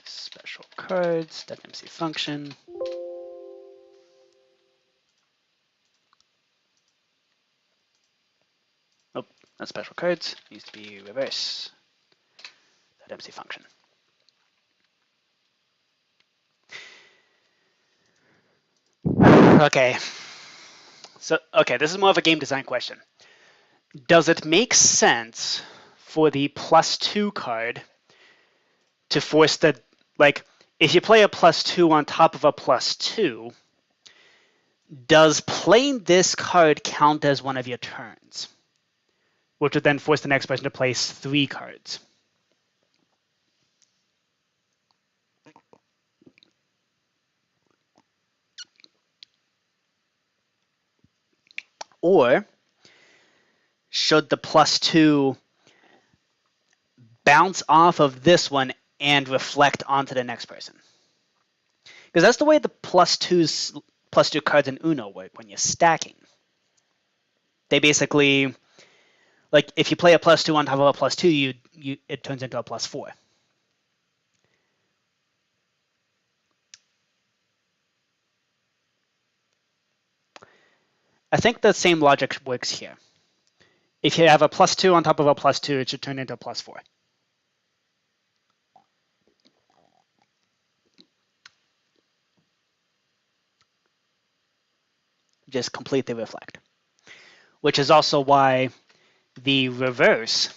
Special cards, .mc function. Oh, not special cards, needs to be reverse. .mc function. Okay. So, okay, this is more of a game design question. Does it make sense for the +2 card to force the, like, if you play a +2 on top of a +2, does playing this card count as one of your turns? Which would then force the next person to place 3 cards. Or should the +2 bounce off of this one and reflect onto the next person? Because that's the way the +2 cards in Uno work when you're stacking. They basically, like if you play a +2 on top of a +2, it turns into a +4. I think the same logic works here. If you have a +2 on top of a +2, it should turn into a +4. Just completely reflect. Which is also why the reverse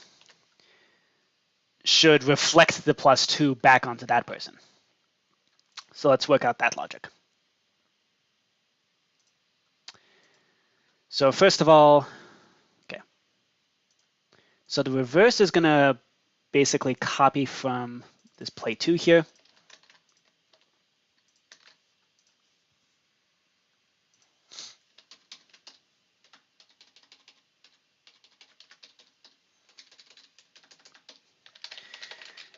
should reflect the +2 back onto that person. So let's work out that logic. So first of all, okay. So the reverse is going to basically copy from this play 2 here.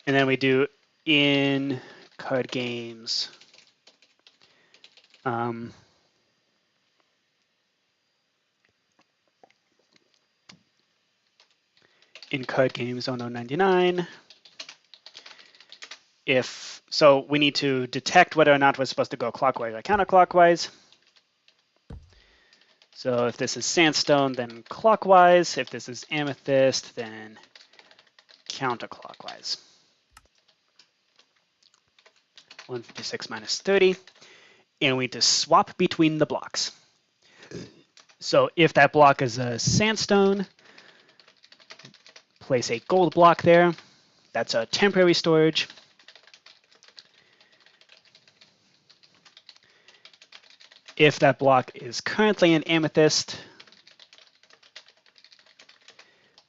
And then we do in card games. In card games 0099. So we need to detect whether or not we're supposed to go clockwise or counterclockwise. So if this is sandstone, then clockwise. If this is amethyst, then counterclockwise. 156 minus 30. And we need to swap between the blocks. So if that block is a sandstone, place a gold block there. That's a temporary storage. If that block is currently an amethyst,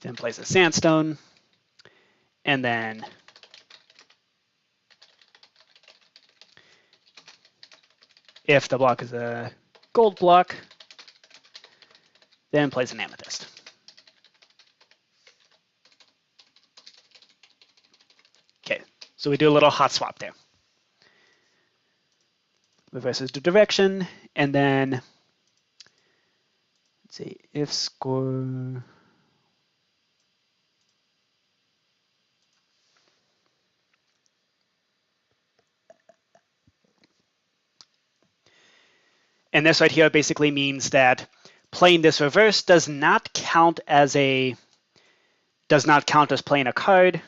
then place a sandstone, and then if the block is a gold block, then place an amethyst. Okay, so we do a little hot swap there. Reverses the direction, and then let's see, if score. And this right here basically means that playing this reverse does not count as playing a card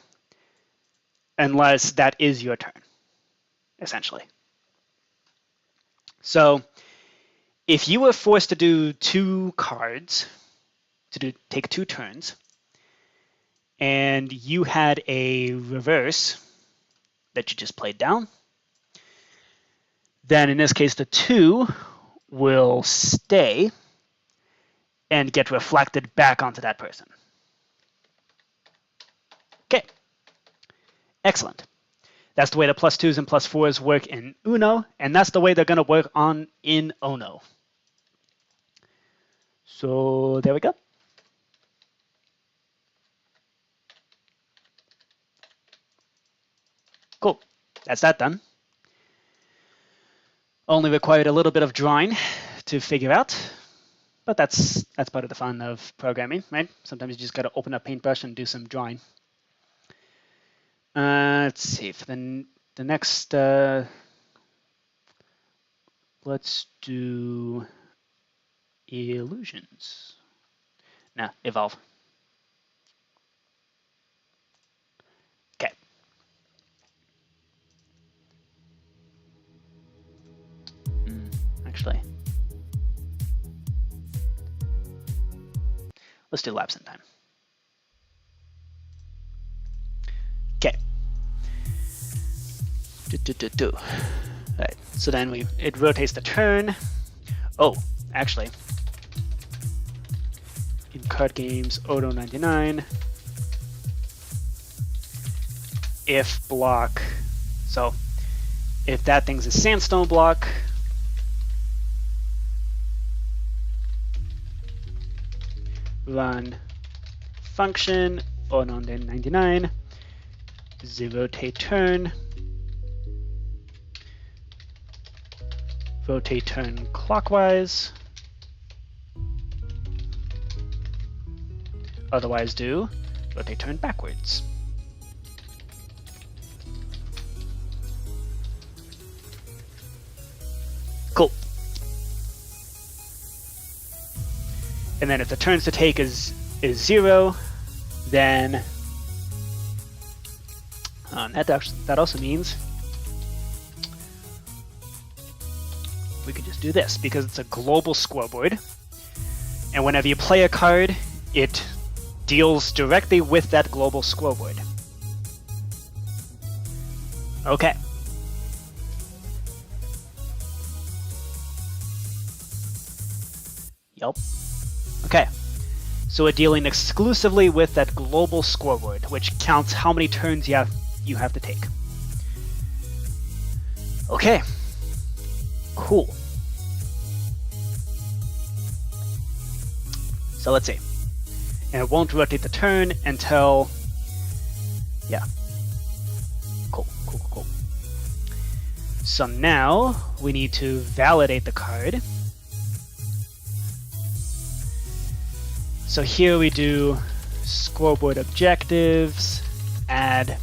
unless that is your turn, essentially. So if you were forced to do 2 cards, take 2 turns, and you had a reverse that you just played down, then in this case the 2 will stay and get reflected back onto that person. Okay, excellent. That's the way the +2s and +4s work in Uno, and that's the way they're going to work in Ono. So there we go. Cool, that's that done. Only required a little bit of drawing to figure out, but that's part of the fun of programming, right? Sometimes you just got to open up Paintbrush and do some drawing. Let's see, for the next, let's do illusions. No, evolve. Okay. Actually, let's do Lapse In Time. Okay. All right. So then it rotates the turn. Oh, actually, in card games, Odo 99, if block. So if that thing's a sandstone block, run function Odo 99. Rotate turn. Rotate turn clockwise. Otherwise do rotate turn backwards. Cool. And then if the turns to take is 0, then that also means we could just do this because it's a global scoreboard. And whenever you play a card, it deals directly with that global scoreboard. Okay. Yep. Okay. So we're dealing exclusively with that global scoreboard, which counts how many turns you have to take. Okay. Cool. So let's see. And it won't rotate the turn until, yeah. Cool. So now we need to validate the card. So here we do scoreboard objectives, add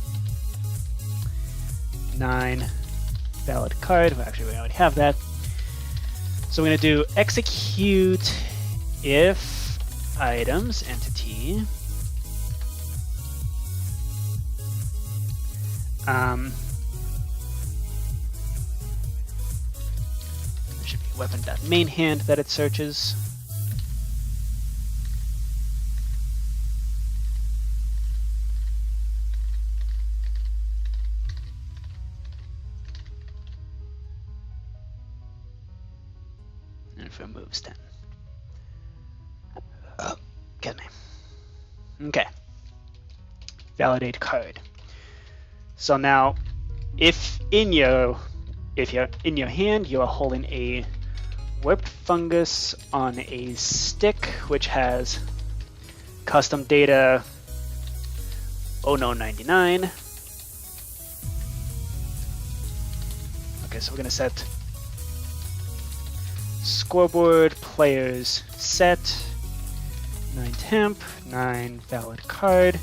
9 valid card. Well, actually, we already have that. So we're going to do execute if items entity weapon.main hand that it searches. And it removes 10. Get me. Okay. Validate card. So now, if you're in your hand, you are holding a warped fungus on a stick, which has custom data 0099. Okay, so we're gonna set scoreboard players set 9 temp, 9 valid card.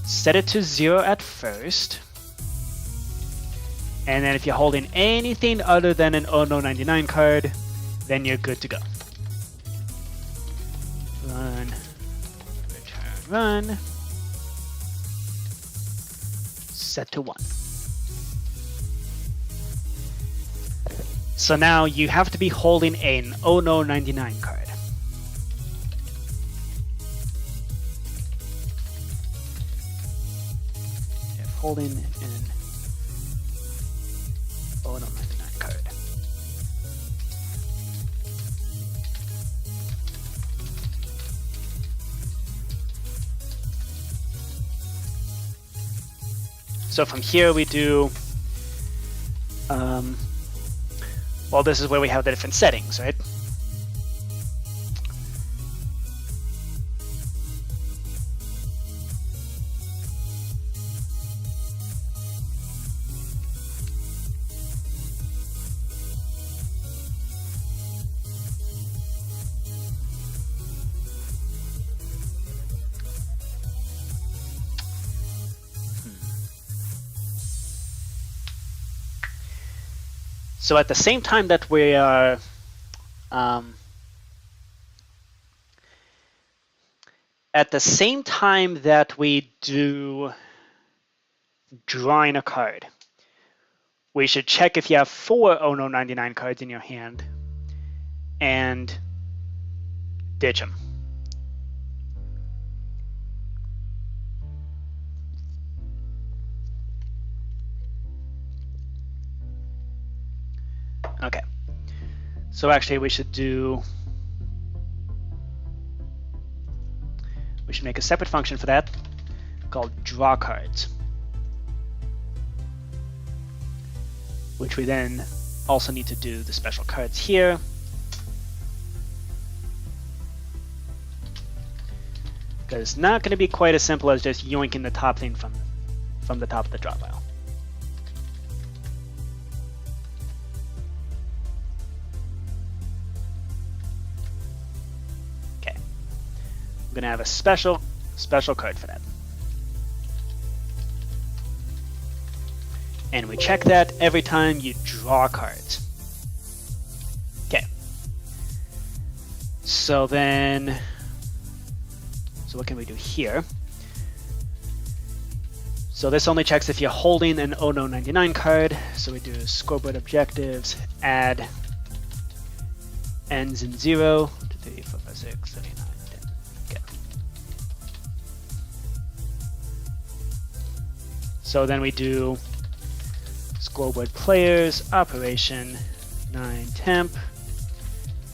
Set it to 0 at first. And then if you're holding anything other than an 0099 card, then you're good to go. Run, return, run. Set to 1. So now you have to be holding an 0099 card. Holding an 0099 card. So from here we do, well, this is where we have the different settings, right? So at the same time that we are do drawing a card, we should check if you have 4 0099 cards in your hand and ditch them. Okay, so actually we should make a separate function for that called draw cards, which we then also need to do the special cards here. Because it's not going to be quite as simple as just yoinking the top thing from the top of the draw pile. Going to have a special card for that. And we check that every time you draw cards. Okay. So what can we do here? So this only checks if you're holding an 0099 card. So we do scoreboard objectives, add ends in 0, 1, 2, 3, 4, 5, 6, 7, 8, 9, 10. Okay. So then we do scoreboard players, operation, 9 temp,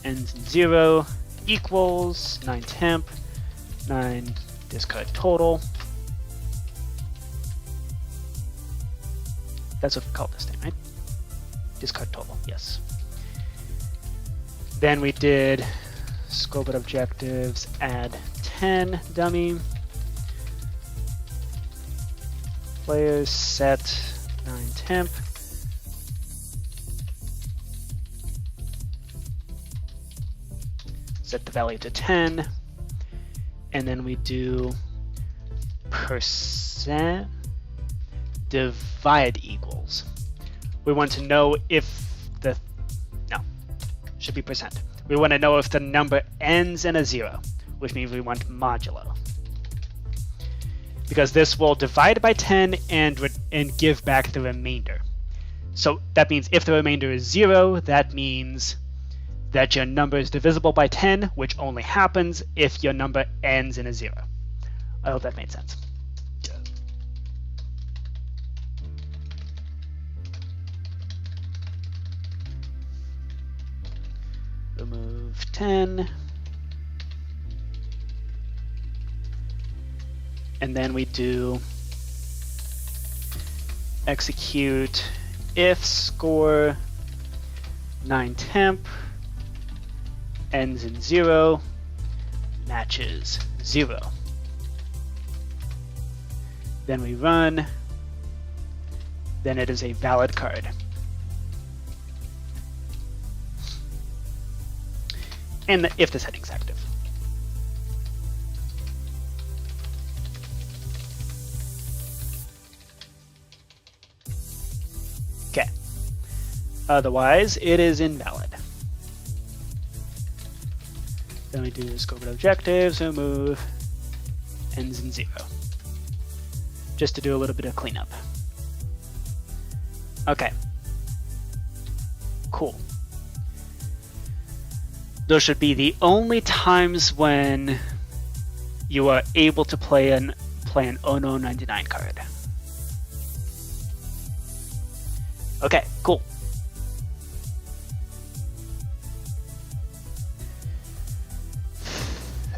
ends in 0, equals 9 temp, 9 discard total. That's what we call this thing, right? Discard total, yes. Then we did scoreboard objectives, add 10 dummy. Players set 9 temp. Set the value to 10. And then we do percent divide equals. We want to know if should be percent. We want to know if the number ends in a 0, which means we want modulo. Because this will divide by 10 and give back the remainder. So that means if the remainder is 0, that means that your number is divisible by 10, which only happens if your number ends in a 0. I hope that made sense. Remove 10. And then we do execute if score 9 temp ends in 0 matches 0. Then we run. Then it is a valid card. And if the setting's active. Okay. Otherwise, it is invalid. Then we do scope and objectives, remove, ends in 0. Just to do a little bit of cleanup. Okay. Cool. Those should be the only times when you are able to play an Ono 99 card. Okay, cool.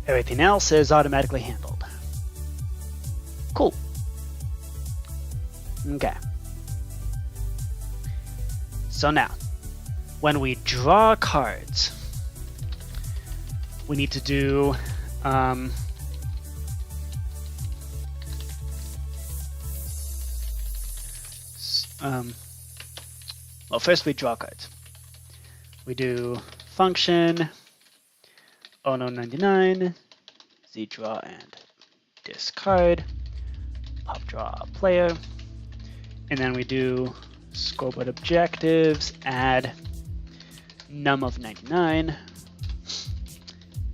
Everything else is automatically handled. Cool. Okay. So now, when we draw cards, we need to do well, first we draw cards. We do function Ono 99 z draw and discard pop draw player, and then we do scope with objectives add num of 99.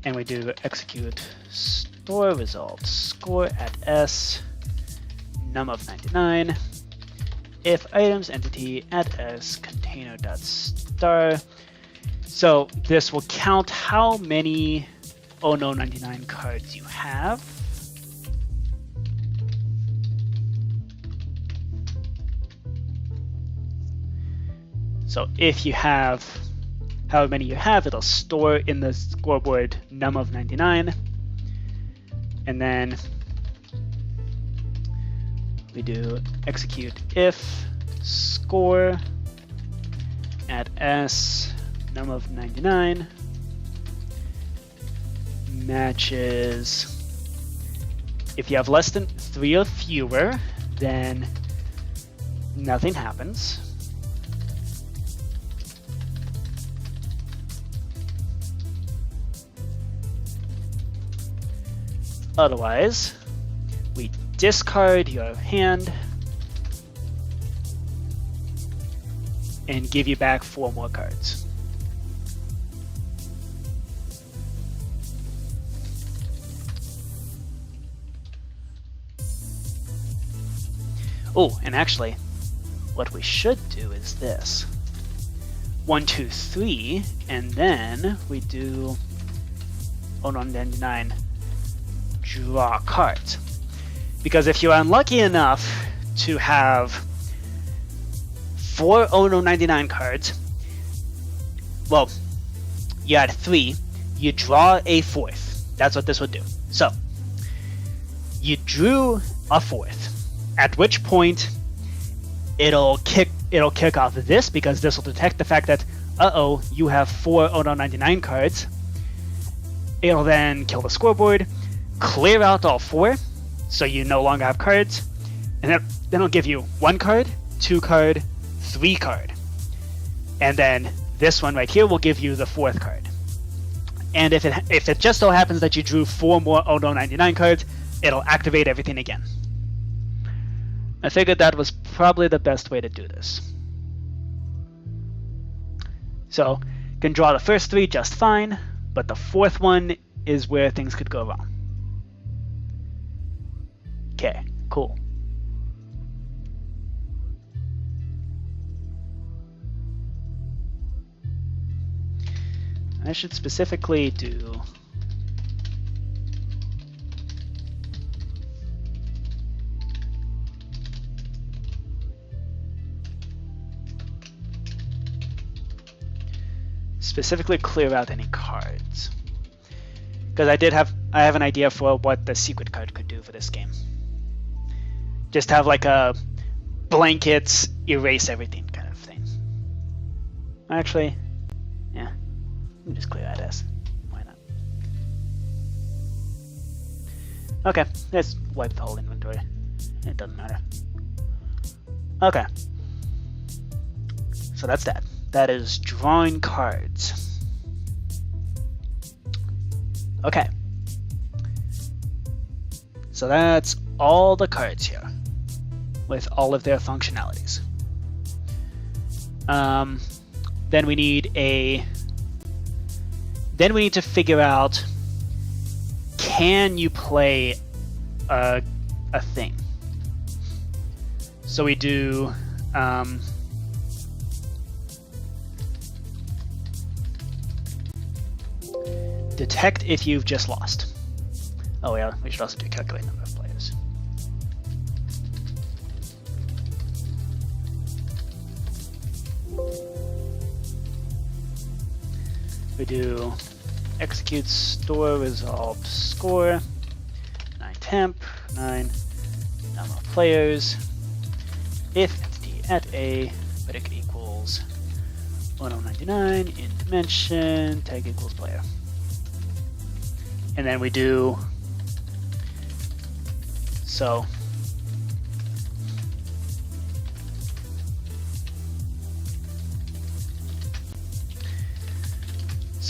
And we do execute store result score at s num of 99 if items entity at s container dot star. So this will count how many Ono 99 cards you have. So if you have however many you have, it'll store in the scoreboard num of 99. And then we do execute if score at s num of 99 matches. If you have less than 3 or fewer, then nothing happens. Otherwise, we discard your hand and give you back 4 more cards. Oh, and actually, what we should do is this. 1, 2, 3, and then we do Ono 99 draw cards. Because if you're unlucky enough to have 4 Ono 99 cards, well, you had 3, you draw a 4th. That's what this would do. So, you drew a 4th, at which point it'll kick off this, because this will detect the fact that, you have 4 Ono 99 cards. It'll then kill the scoreboard, clear out all 4, so you no longer have cards, and then it'll give you 1 card, 2 card, 3 card. And then this one right here will give you the 4th card. And if it just so happens that you drew 4 more Ono 99 cards, it'll activate everything again. I figured that was probably the best way to do this. So, you can draw the first 3 just fine, but the 4th one is where things could go wrong. Okay, cool. I should specifically do specifically clear out any cards, because I have an idea for what the secret card could do for this game. Just have like a blankets erase everything kind of thing. Actually, yeah, let me just clear that as. Why not? Okay, let's wipe the whole inventory. It doesn't matter. Okay, so that's that. That is drawing cards. Okay. So that's all the cards here with all of their functionalities. Then we need to figure out, can you play a thing? So we do detect if you've just lost. Oh yeah, we should also do calculate number of players. We do execute store resolved score, 9 temp, 9 number of players, if entity at A, predicate equals 1099 in dimension, tag equals player. And then we do, so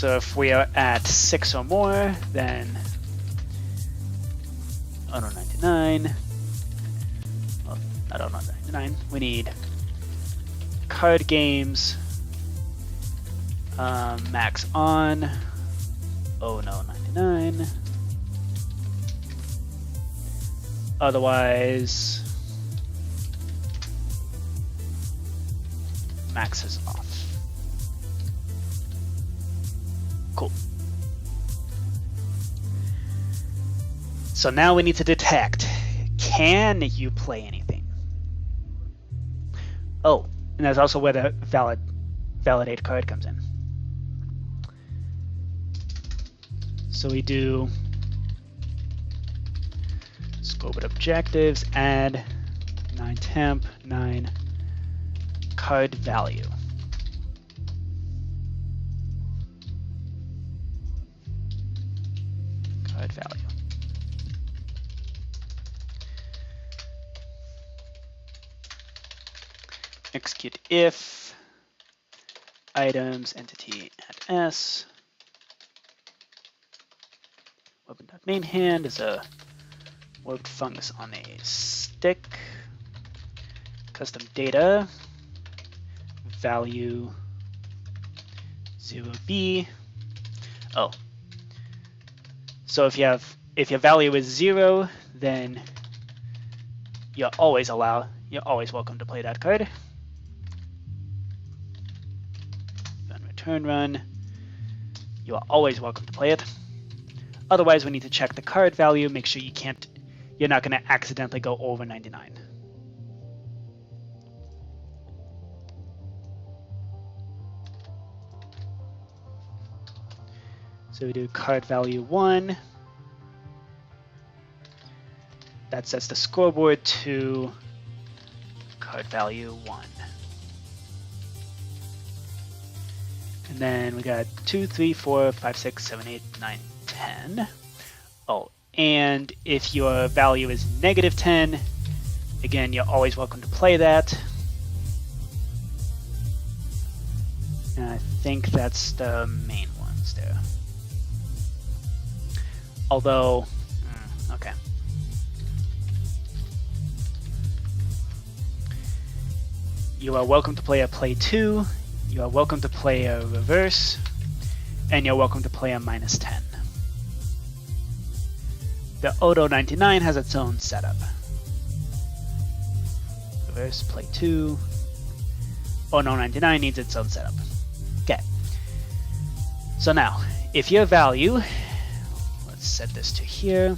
if we are at 6 or more, then 99, well, not 99, we need card games, max on, 99. Otherwise, max is off. Cool. So now we need to detect, can you play anything? Oh, and that's also where the validate card comes in. So we do scope with objectives, add 9 temp, 9 card value. Card value. Execute if items entity at S. Weapon.main hand is a worked fungus on a stick. Custom data value 0b. Oh, so if your value is 0, then you're always welcome to play that card. Run return run. You are always welcome to play it. Otherwise, we need to check the card value, make sure you're not going to accidentally go over 99. So we do card value 1. That sets the scoreboard to card value 1. And then we got 2, 3, 4, 5, 6, 7, 8, 9, 10. Oh, and if your value is -10, again, you're always welcome to play that. And I think that's the main ones there. Although, okay. You are welcome to play a play 2, you are welcome to play a reverse, and you're welcome to play a -10. The Odo 99 has its own setup. Reverse, play 2. Odo 99 needs its own setup. Okay. So now, if your value, let's set this to here,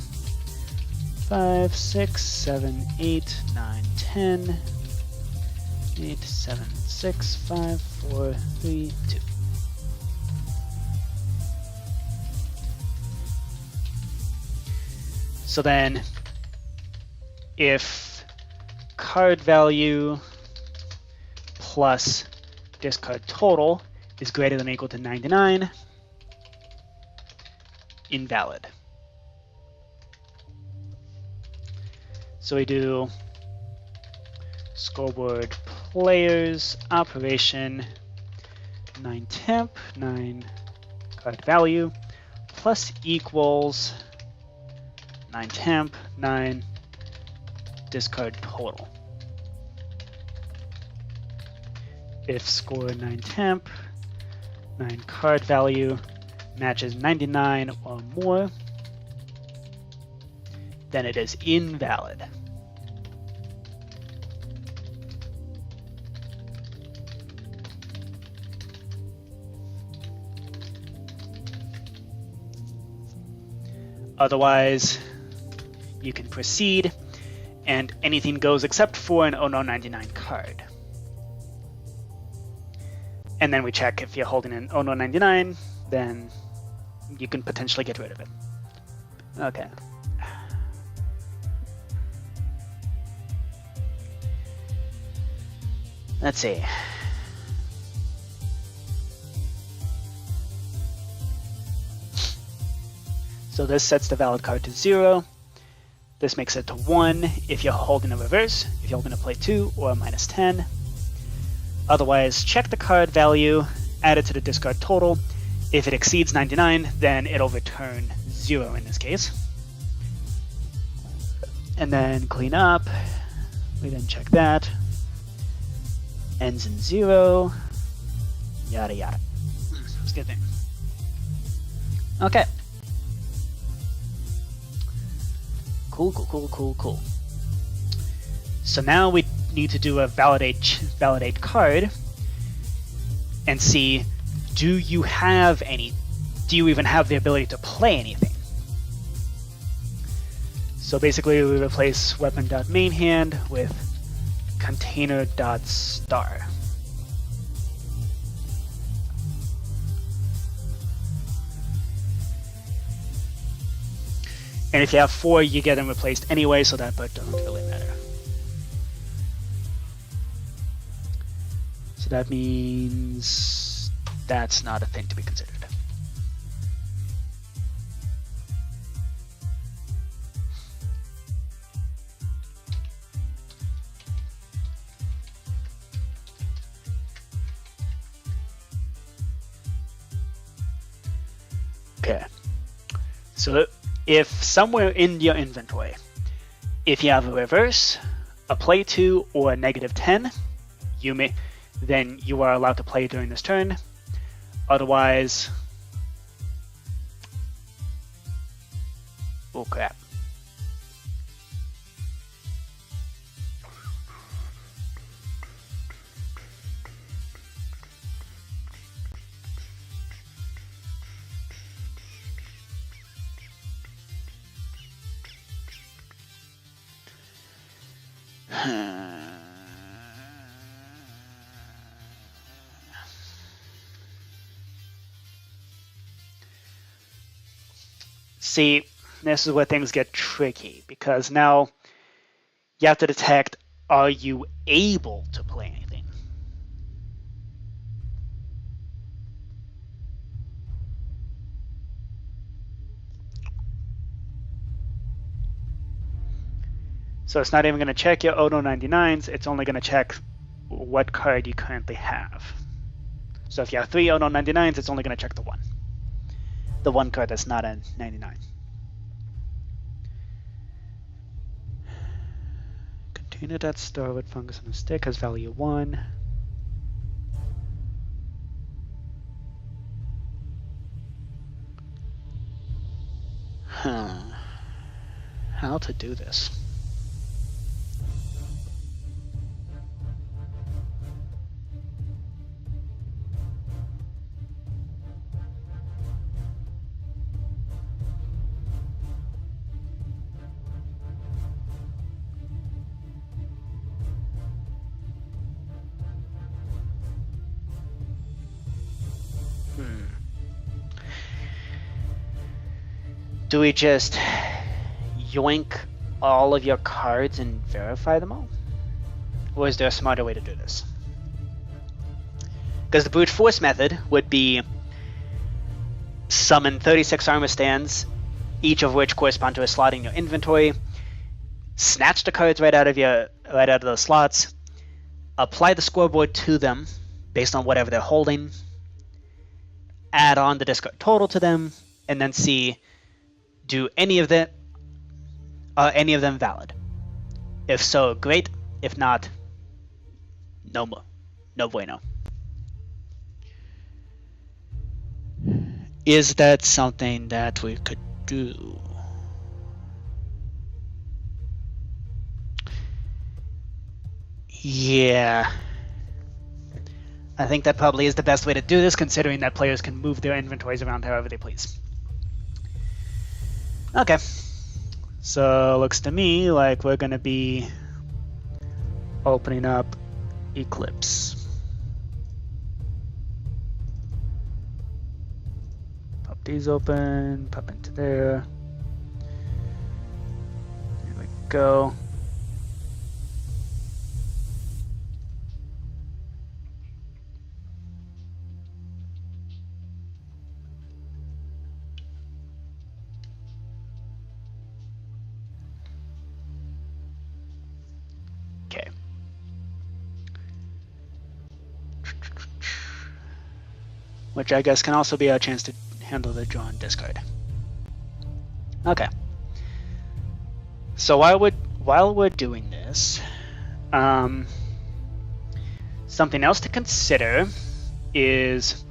5, 6, 7, 8, 9, 10, 8, 7, 6, 5, 4, 3, 2. So then, if card value plus discard total is greater than or equal to 99, invalid. So we do scoreboard players operation 9 temp 9 card value plus equals 9 temp 9 discard total. If score 9 temp 9 card value matches 99 or more, then it is invalid. Otherwise, you can proceed, and anything goes except for an 0099 card. And then we check if you're holding an 0099, then you can potentially get rid of it. Okay. Let's see. So this sets the valid card to 0. This makes it to 1 if you're holding a reverse, if you're holding a play 2 or a minus 10. Otherwise, check the card value, add it to the discard total. If it exceeds 99, then it'll return 0 in this case. And then clean up. We then check that. Ends in 0. Yada yada. Excuse me. Okay. Cool. So now we need to do a validate card and see, do you even have the ability to play anything? So basically we replace weapon.mainHand with container.star. And if you have 4, you get them replaced anyway, so that part doesn't really matter. So that means that's not a thing to be considered. Okay. So if somewhere in your inventory, if you have a reverse, a play 2, or a -10, then you are allowed to play during this turn. Otherwise, oh crap. See, this is where things get tricky, because now you have to detect, are you able to play anything? So it's not even going to check your Odo 99s, it's only going to check what card you currently have. So if you have 3 Odo 99s, it's only going to check the one. The one card that's not a 99. Container.star with fungus on a stick has value 1. How to do this? Do we just yoink all of your cards and verify them all? Or is there a smarter way to do this? Because the brute force method would be summon 36 armor stands, each of which correspond to a slot in your inventory, snatch the cards right out of the slots, apply the scoreboard to them based on whatever they're holding, add on the discard total to them, and then see, do any of them valid? If so, great. If not, no more. No bueno. Is that something that we could do? Yeah. I think that probably is the best way to do this, considering that players can move their inventories around however they please. Okay. So looks to me like we're going to be opening up Eclipse. Pop these open, pop into there. There we go. Okay. Which I guess can also be a chance to handle the draw and discard. Okay. So while we're doing this, something else to consider is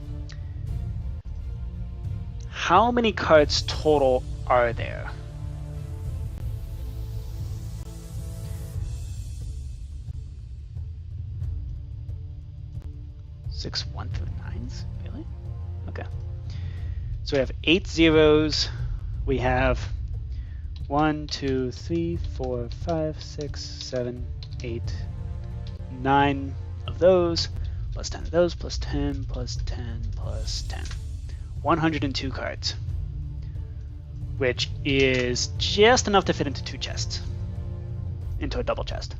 how many cards total are there? Six 1 through 9s? Really? Okay. So we have 8 zeros. We have 1, 2, 3, 4, 5, 6, 7, 8, 9 of those, plus 10 of those, plus 10, plus 10, plus 10. 102 cards, which is just enough to fit into 2 chests, into a double chest.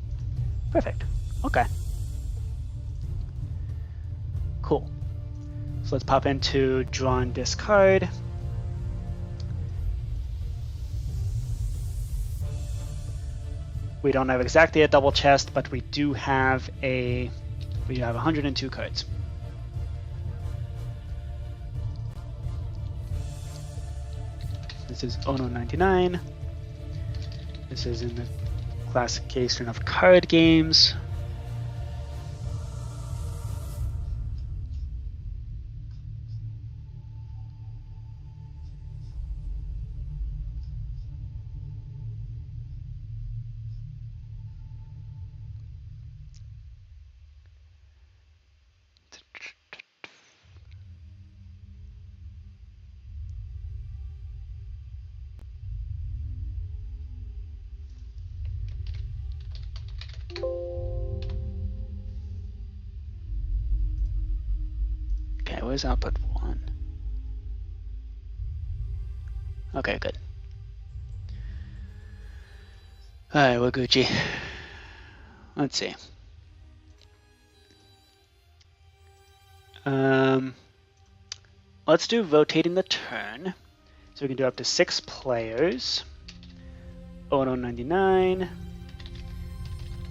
Perfect. Okay. Cool. So let's pop into draw and discard. We don't have exactly a double chest, but we do have 102 cards. This is Ono 99. This is in the classification of card games. Where's output 1? Okay, good. Alright, we're Gucci. Let's see. Let's do rotating the turn. So we can do up to 6 players. Ono 99.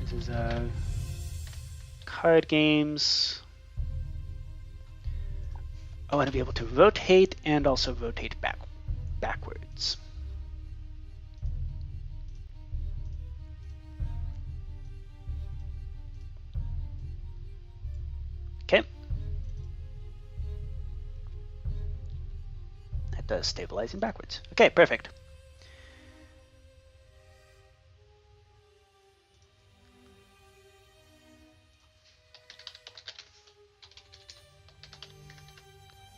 This is card games. I want to be able to rotate and also rotate backwards. Okay. That does stabilizing backwards. Okay, perfect.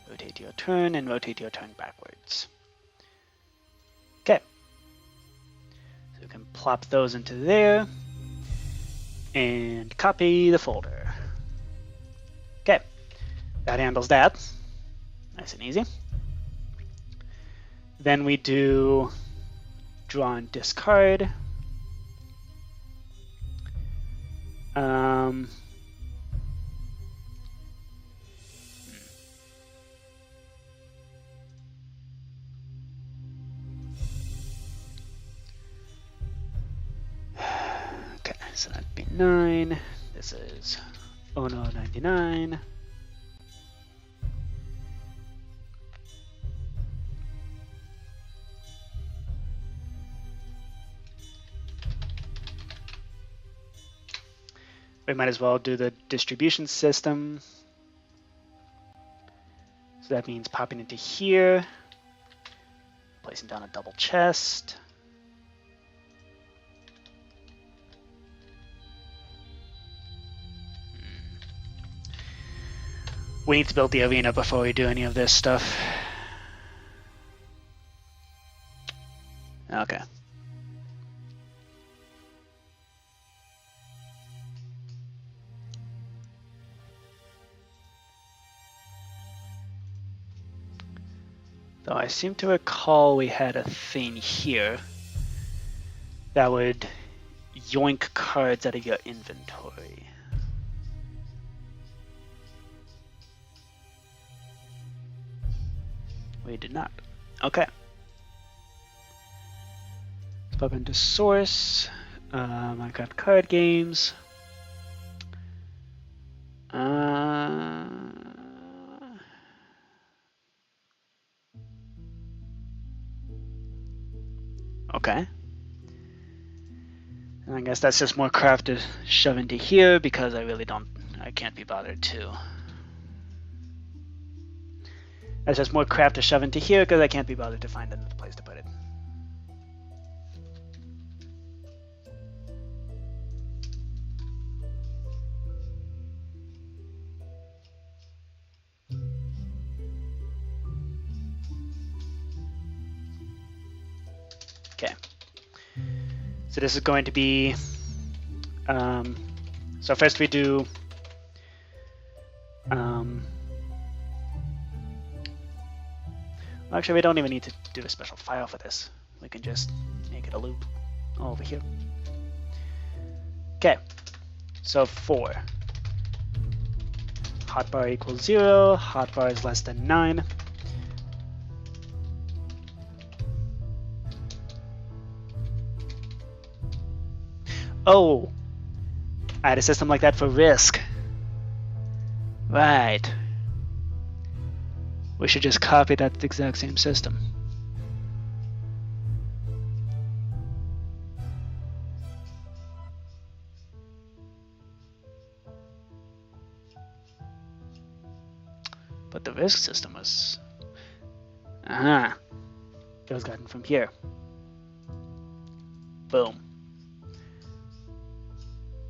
Rotate your turn and rotate your turn backwards. Okay. So we can plop those into there and copy the folder. Okay. That handles that. Nice and easy. Then we do draw and discard. Okay, so that'd be 9. This is Ono 99. We might as well do the distribution system. So that means popping into here, placing down a double chest. We need to build the arena before we do any of this stuff. Okay. Though I seem to recall we had a thing here that would yoink cards out of your inventory. We did not. Okay. Let's pop into source. I got card games. Okay. And I guess that's just more crap to shove into here because I can't be bothered to. That's just more crap to shove into here because I can't be bothered to find another place to put it. Okay. So this is going to be, so first we do, actually we don't even need to do a special file for this. We can just make it a loop over here. Okay, so 4. Hotbar equals 0, hotbar is less than 9. Oh, I had a system like that for Risk. Right. We should just copy that exact same system. But the Risk system was... It was gotten from here. Boom.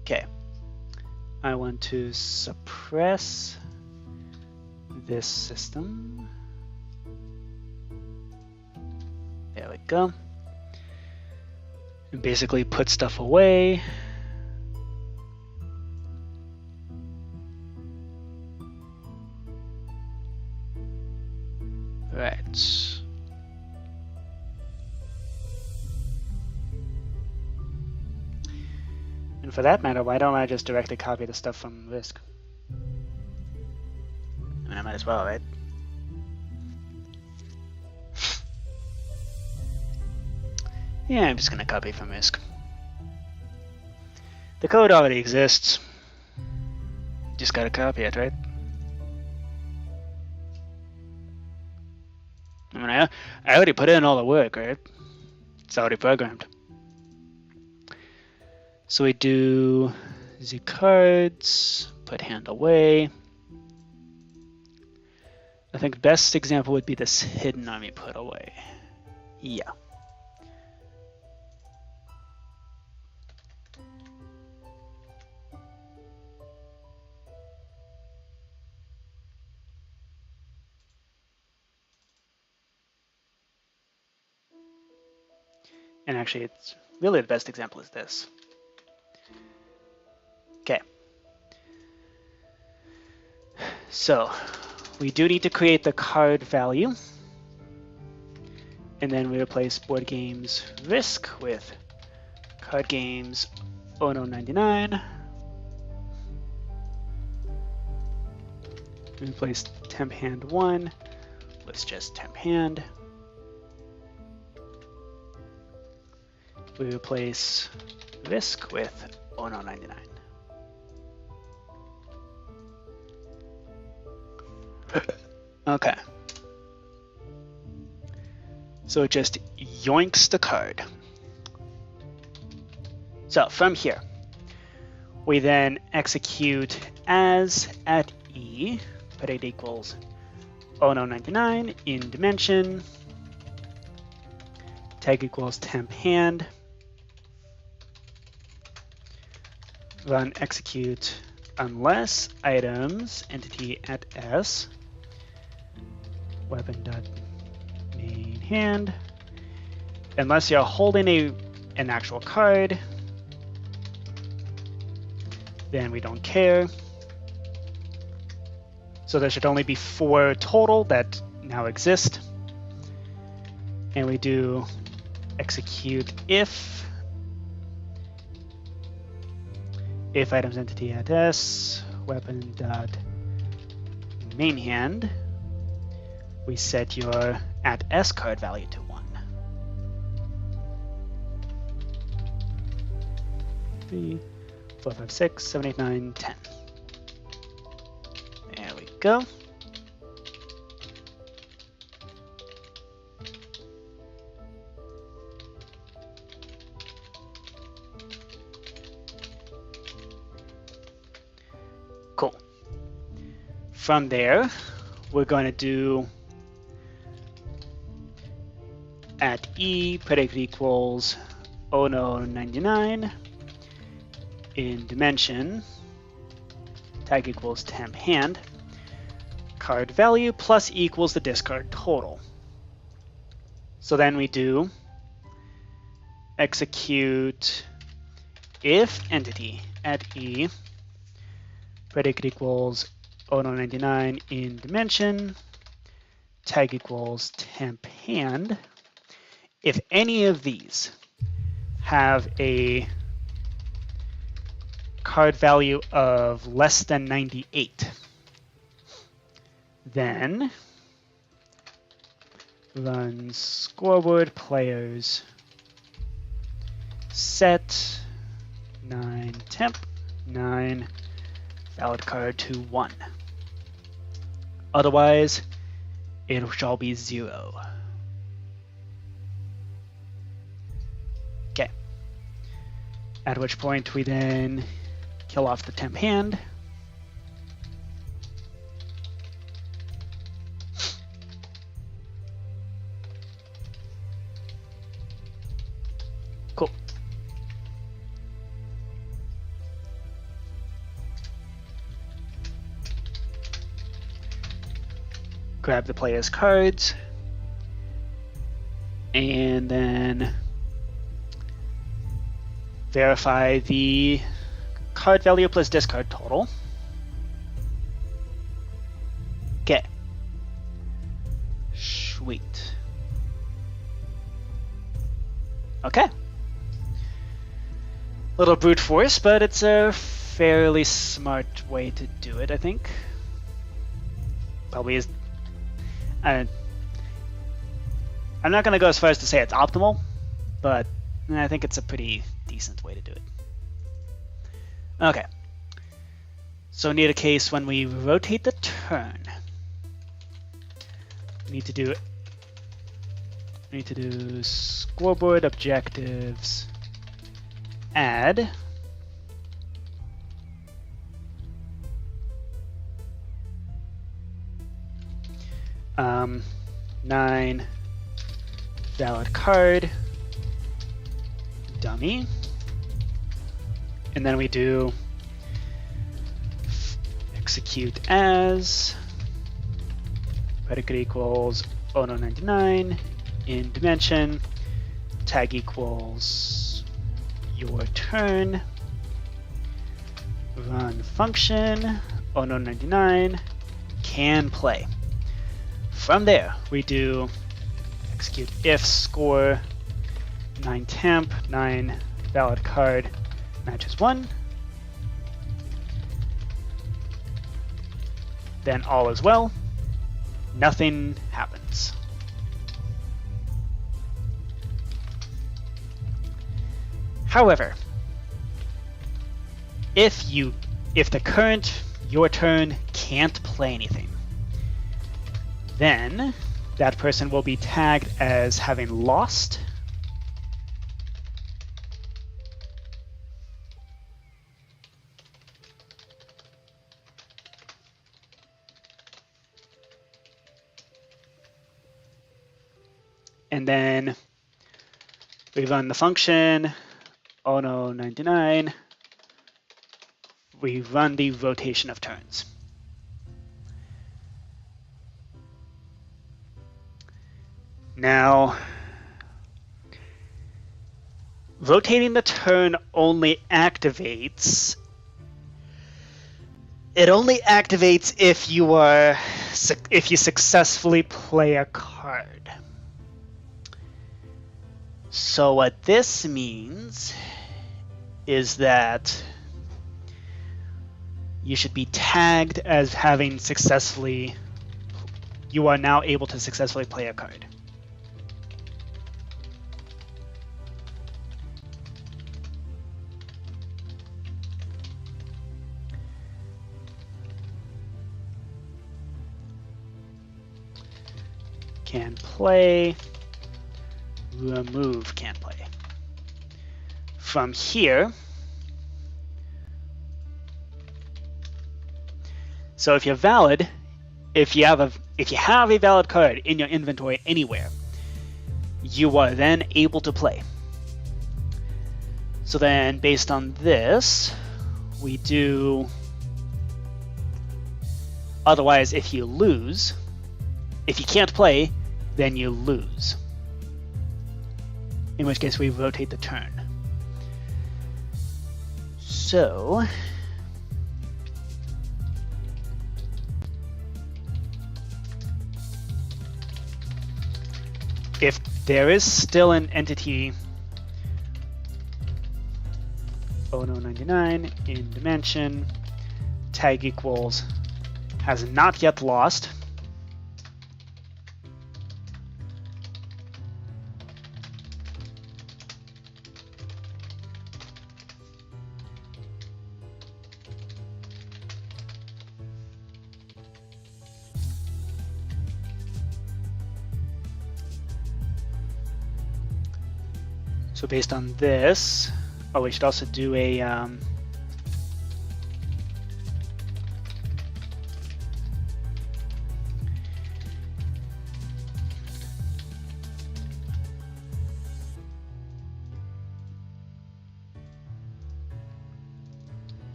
Okay, I want to suppress this system. There we go. And basically put stuff away. Right. And for that matter, why don't I just directly copy the stuff from Risk? I mean, I might as well, right? Yeah, I'm just gonna copy from Risk. The code already exists. Just gotta copy it, right? I mean, I already put in all the work, right? It's already programmed. So we do Z cards, put hand away. I think the best example would be this hidden army put away. Yeah. And actually, it's really the best example is this. Okay. So we do need to create the card value. And then we replace board games Risk with card games Ono 99. We replace temp hand 1 with just temp hand. We replace Risk with Ono 99. Okay. So it just yoinks the card. So from here, we then execute as at E, put it equals Ono 99 in dimension, tag equals temp hand, run execute unless items entity at S, weapon.main hand, unless you're holding an actual card, then we don't care. So there should only be 4 total that now exist. And we do execute if items entity at S, weapon dot main hand, we set your at S card value to 1. 3, 4, 5, 6, 7, 8, 9, 10. There we go. Cool. From there, we're going to do at E predicate equals Ono 99 in dimension, tag equals temp hand, card value plus equals the discard total. So then we do execute if entity at E predicate equals Ono 99 in dimension, tag equals temp hand. If any of these have a card value of less than 98, then run scoreboard players set 9 temp 9 valid card to 1. Otherwise, it shall be 0. Okay. At which point we then kill off the temp hand. Cool. Grab the player's cards, and then verify the card value plus discard total. Okay. Sweet. Okay. Little brute force, but it's a fairly smart way to do it, I think. Probably is. I'm not going to go as far as to say it's optimal, but I think it's a pretty decent way to do it. Okay. So we need a case when we rotate the turn. We need to do scoreboard objectives add um, 9 valid card dummy, and then we do execute as predicate equals Ono 99 in dimension, tag equals your turn, run function Ono 99 can play. From there we do execute if score 9 temp, 9 valid card matches 1. Then all is well. Nothing happens. However, if the current your turn can't play anything, then that person will be tagged as having lost. And then we run the function ono99. We run the rotation of turns. Now, rotating the turn only activates. It only activates if you successfully play a card. So what this means is that you should be tagged as having successfully. You are now able to successfully play a card. Can play, remove can't play. From here, so if you're valid, if you have a valid card in your inventory anywhere, you are then able to play. So then based on this, we do otherwise if you lose, if you can't play, then you lose. In which case we rotate the turn. So if there is still an entity ono99 in dimension, tag equals has not yet lost, so based on this, oh, we should also do a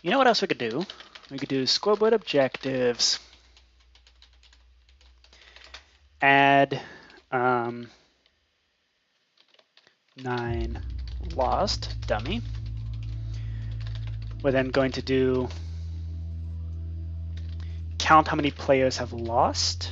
you know what else we could do? We could do scoreboard objectives. Add 9 lost dummy. We're then going to do count how many players have lost.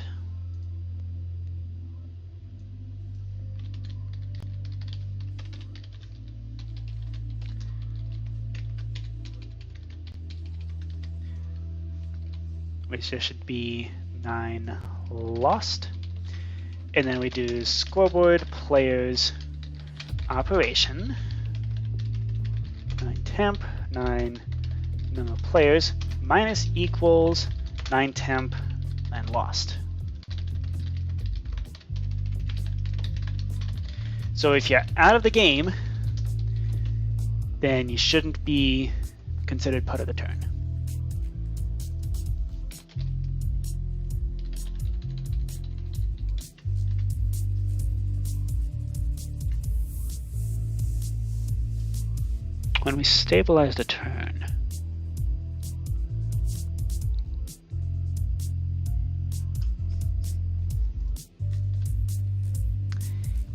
Which there should be 9 lost. And then we do scoreboard players operation 9 temp 9 number of players minus equals 9 temp 9 lost. So if you're out of the game, then you shouldn't be considered part of the turn. When we stabilize the turn,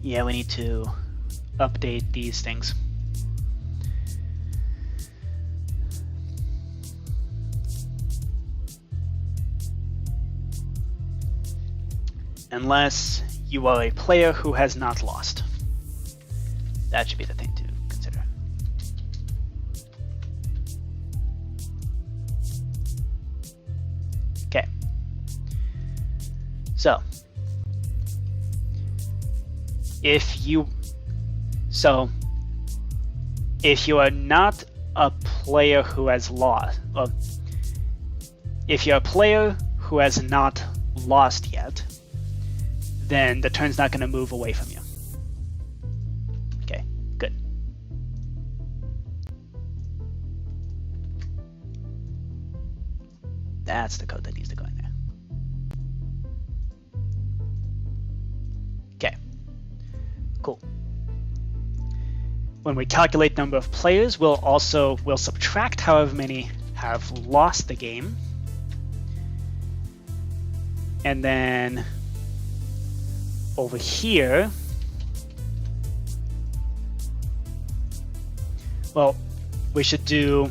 yeah, we need to update these things. unless you are a player who has not lost. That should be the thing to consider. Okay. So, if you are not a player who has lost, well, if you're a player who has not lost yet, then the turn's not going to move away from you. Okay, good. That's the code that needs to go in there. Okay, cool. When we calculate number of players, we'll subtract however many have lost the game. And then over here, well, we should do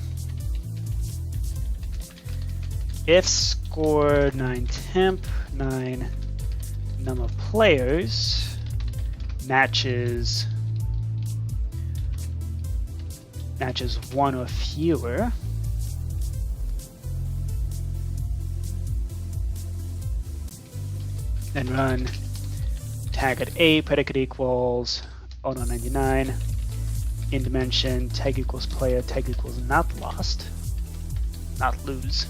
if score 9 temp 9 number of players matches 1 or fewer, then run tag at A, predicate equals auto99, in dimension, tag equals player, tag equals not lost, not lose.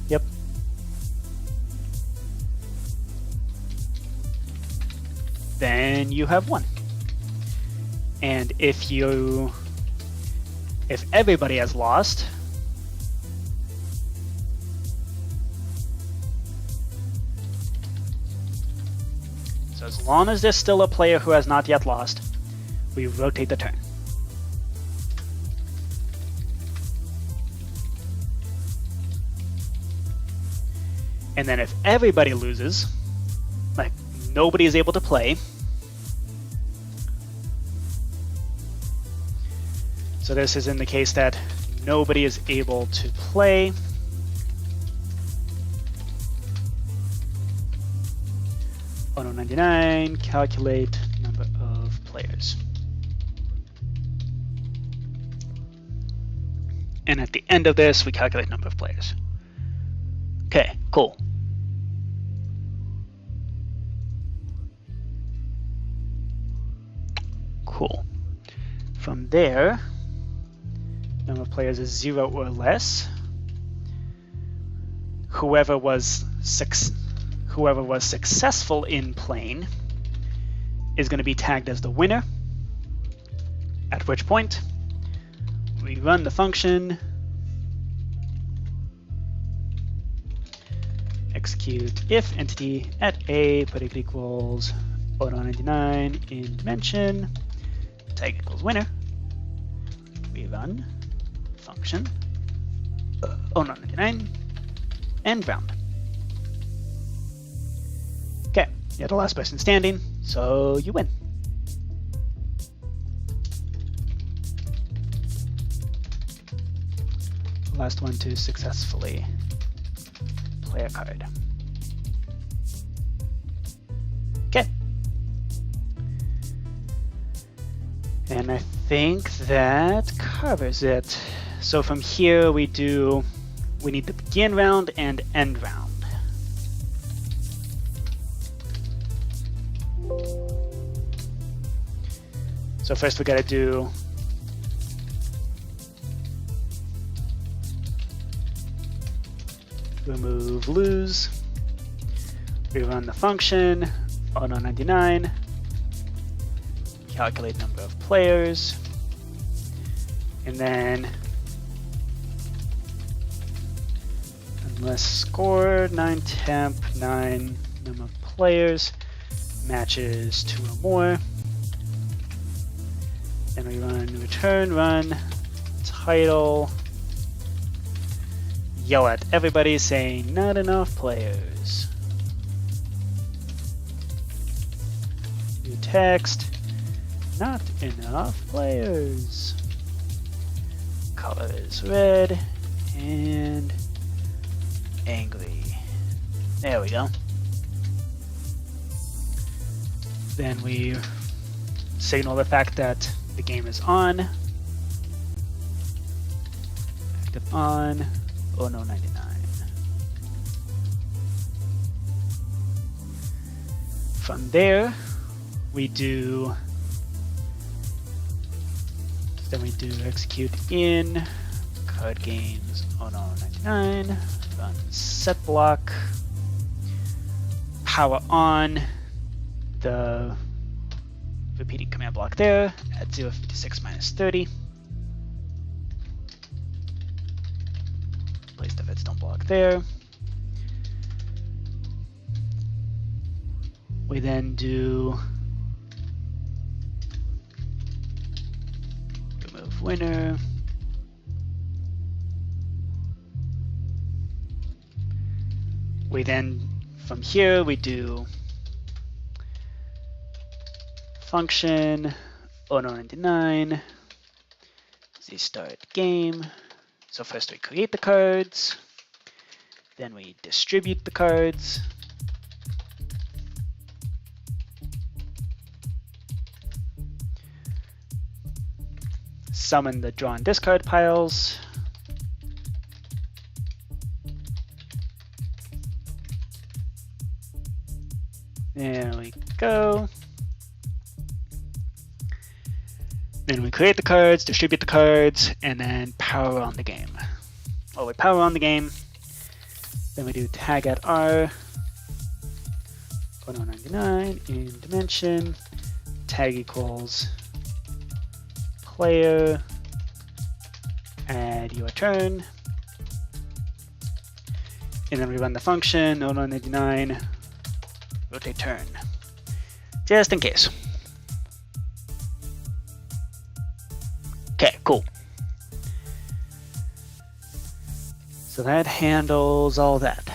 Yep. Then you have 1. And if everybody has lost, so as long as there's still a player who has not yet lost, we rotate the turn. And then if everybody loses, like nobody is able to play, so this is in the case that nobody is able to play, auto99, calculate number of players. And at the end of this, we calculate number of players. Okay, cool. Cool. From there, number of players is 0 or less. Whoever was successful in playing is going to be tagged as the winner, at which point we run the function execute if entity at A, predicate equals auto99 in dimension, tag equals winner. We run function auto99 and round. Okay, you're the last person standing, so you win. Last one to successfully play a card. Okay. And I think that covers it. So from here we need the begin round and end round. So first we gotta do remove lose. We run the function auto99, calculate number of players, and then unless score 9 temp 9 number of players matches 2 or more, then we run return run title, yell at everybody saying not enough players. New text, not enough players. Color is red and angry. There we go. Then we signal the fact that the game is on. Active on. Oh no, 99. From there, we do execute in card games. Oh no, 99. Run set block. Power on the repeating command block there at 056 minus 30. Place the redstone block there. We then do remove winner. We then, from here, we do function ono99 z start game. So first we create the cards, then we distribute the cards. Summon the draw and discard piles. There we go. Then we create the cards, distribute the cards, and then power on the game. Well, we power on the game. Then we do tag at R, 1099 in dimension, tag equals player, add your turn, and then we run the function 1099 rotate turn, just in case. Okay, cool. So that handles all that.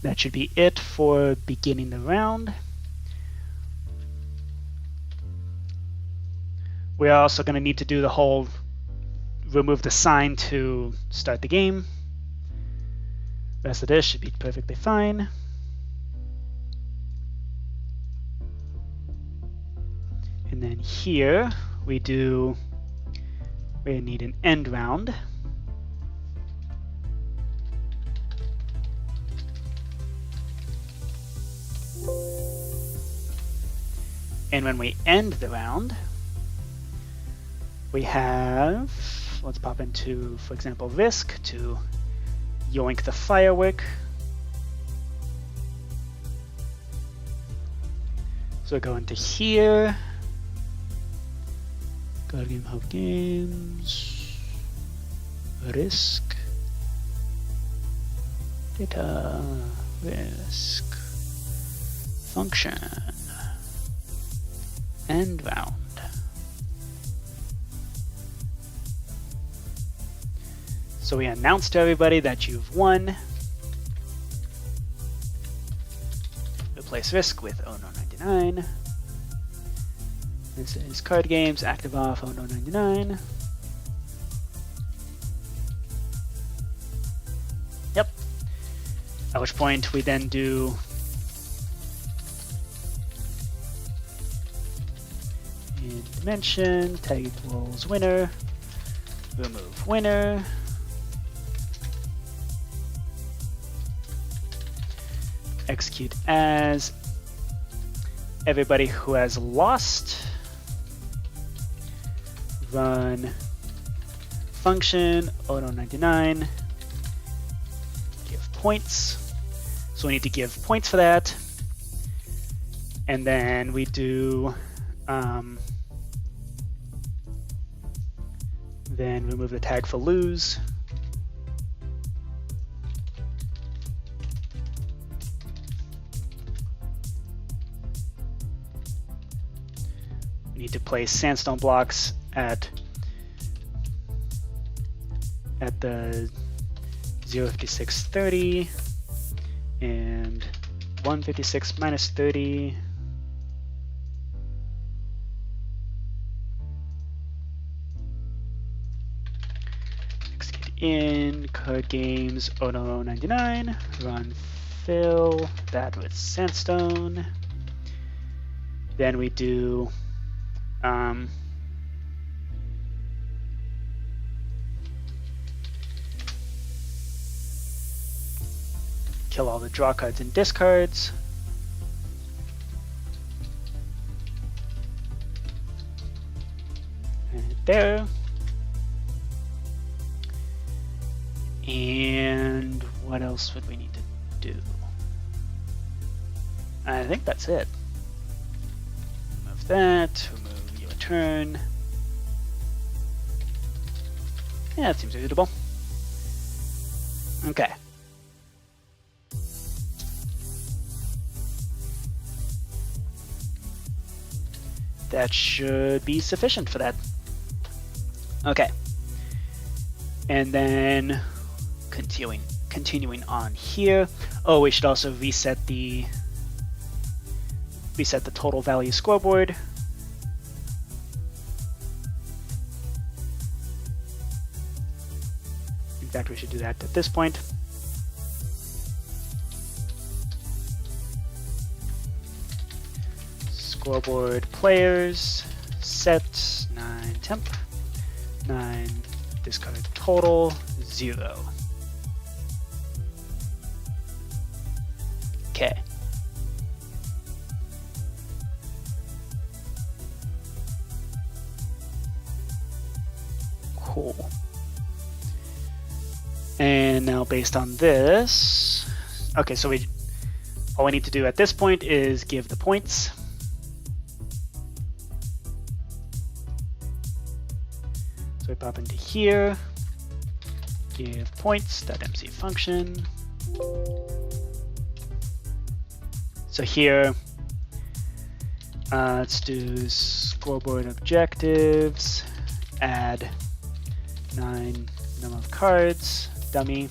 That should be it for beginning the round. We're also going to need to do the whole remove the sign to start the game. The rest of this should be perfectly fine. And then here we need an end round. And when we end the round, we have, let's pop into, for example, Risk to yoink the firework. So go into here, go to Game Hub Games, Risk, Data, Risk, Function, End round. So we announce to everybody that you've won. Replace Risk with ono99. This is card games, active off ono99. Yep. At which point we then do in dimension, tag equals winner, remove winner, execute as everybody who has lost, run function ono99, give points. So we need to give points for that. And then we do then remove the tag for lose. We need to place sandstone blocks at the 05630 and 156 minus 30. Execute in code games 0099, run fill that with sandstone. Then we do kill all the draw cards and discards. And there. And what else would we need to do? I think that's it. Remove that, remove your turn. Yeah, that seems suitable. Okay. That should be sufficient for that. Okay. And then continuing on here. Oh, we should also reset the total value scoreboard. In fact, we should do that at this point. Scoreboard players set 9 temp, 9 discard total 0. Okay. Cool. And now based on this, okay, so all we need to do at this point is give the points. So we pop into here, give points.mc function. So here, let's do scoreboard objectives, add 9 number of cards, dummy.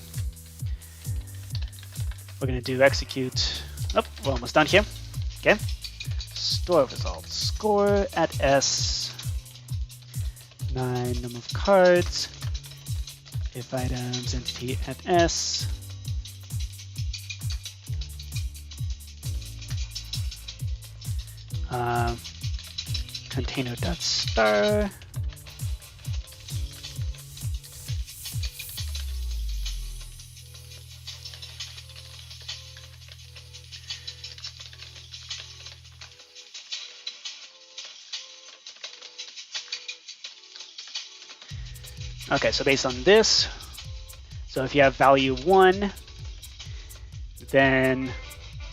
We're going to do execute. Oh, we're almost done here. Okay. Store results. Score at S. 9 number of cards. If items, entity at S. Container.star. Okay, so based on this, so if you have value 1, then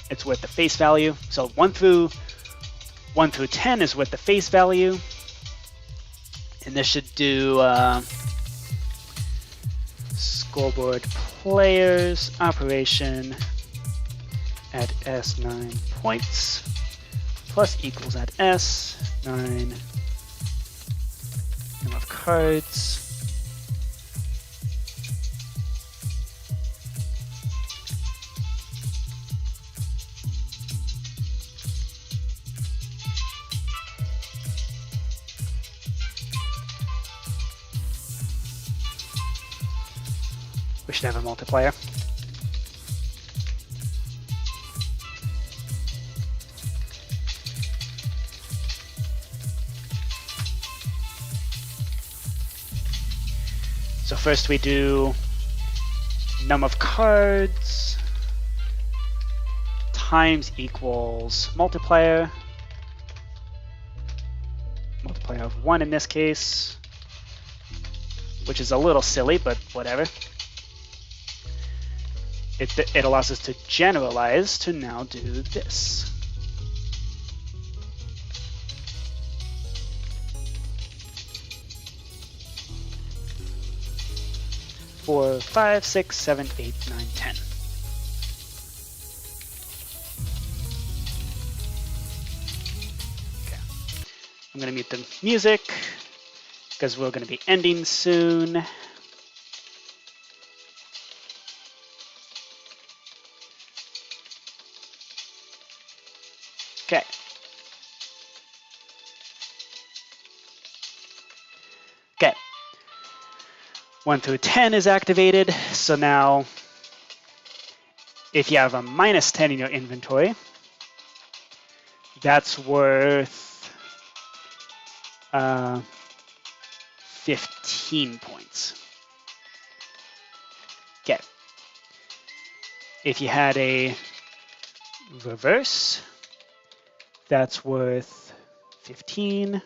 it's with the face value. So 1 through 10 is with the face value. And this should do scoreboard players operation at S 9 points plus equals at S 9 number of cards. We should have a multiplier. So first we do num of cards times equals multiplier of 1 in this case, which is a little silly, but whatever. It allows us to generalize to now do this. Four, 5, 6, 7, 8, 9, 10. Okay. I'm going to mute the music because we're going to be ending soon. Okay. Okay. 1 through 10 is activated. So now if you have a minus 10 in your inventory, that's worth 15 points. Okay. If you had a reverse, that's worth 15.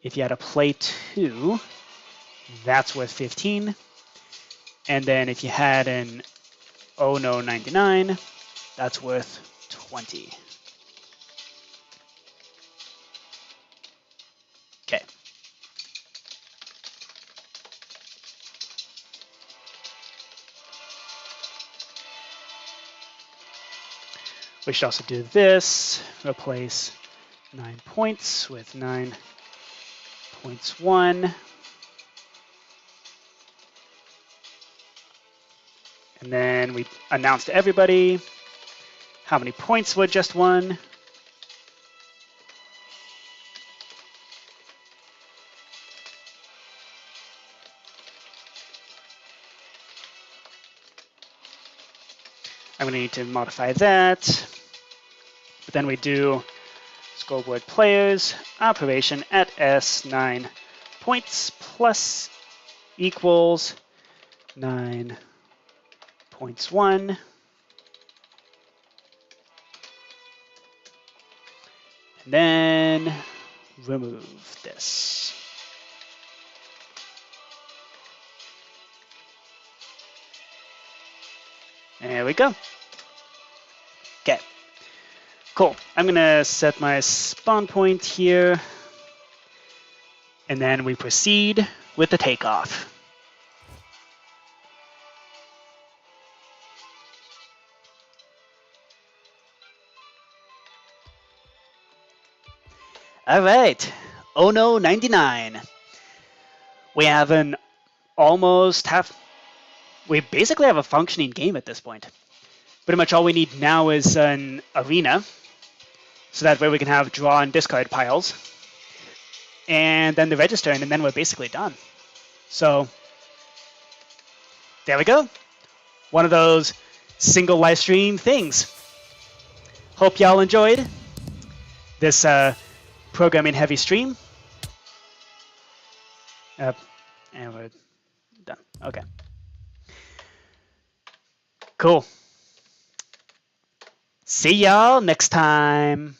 If you had a play 2, that's worth 15. And then if you had an Oh No 99, that's worth 20. Okay. We should also do this, replace 9 points with 9 points 1. And then we announce to everybody how many points were just won. I'm going to need to modify that. But then we do scoreboard players, operation at S9 points plus equals 9 points 1. And then remove this. There we go. Okay. Cool. I'm going to set my spawn point here. And then we proceed with the takeoff. All right. Oh no, 99. We have an almost half. We basically have a functioning game at this point. Pretty much all we need now is an arena. So that way we can have draw and discard piles. And then the register, and then we're basically done. So there we go. One of those single live stream things. Hope y'all enjoyed this programming heavy stream. And we're done. Okay. Cool. See y'all next time.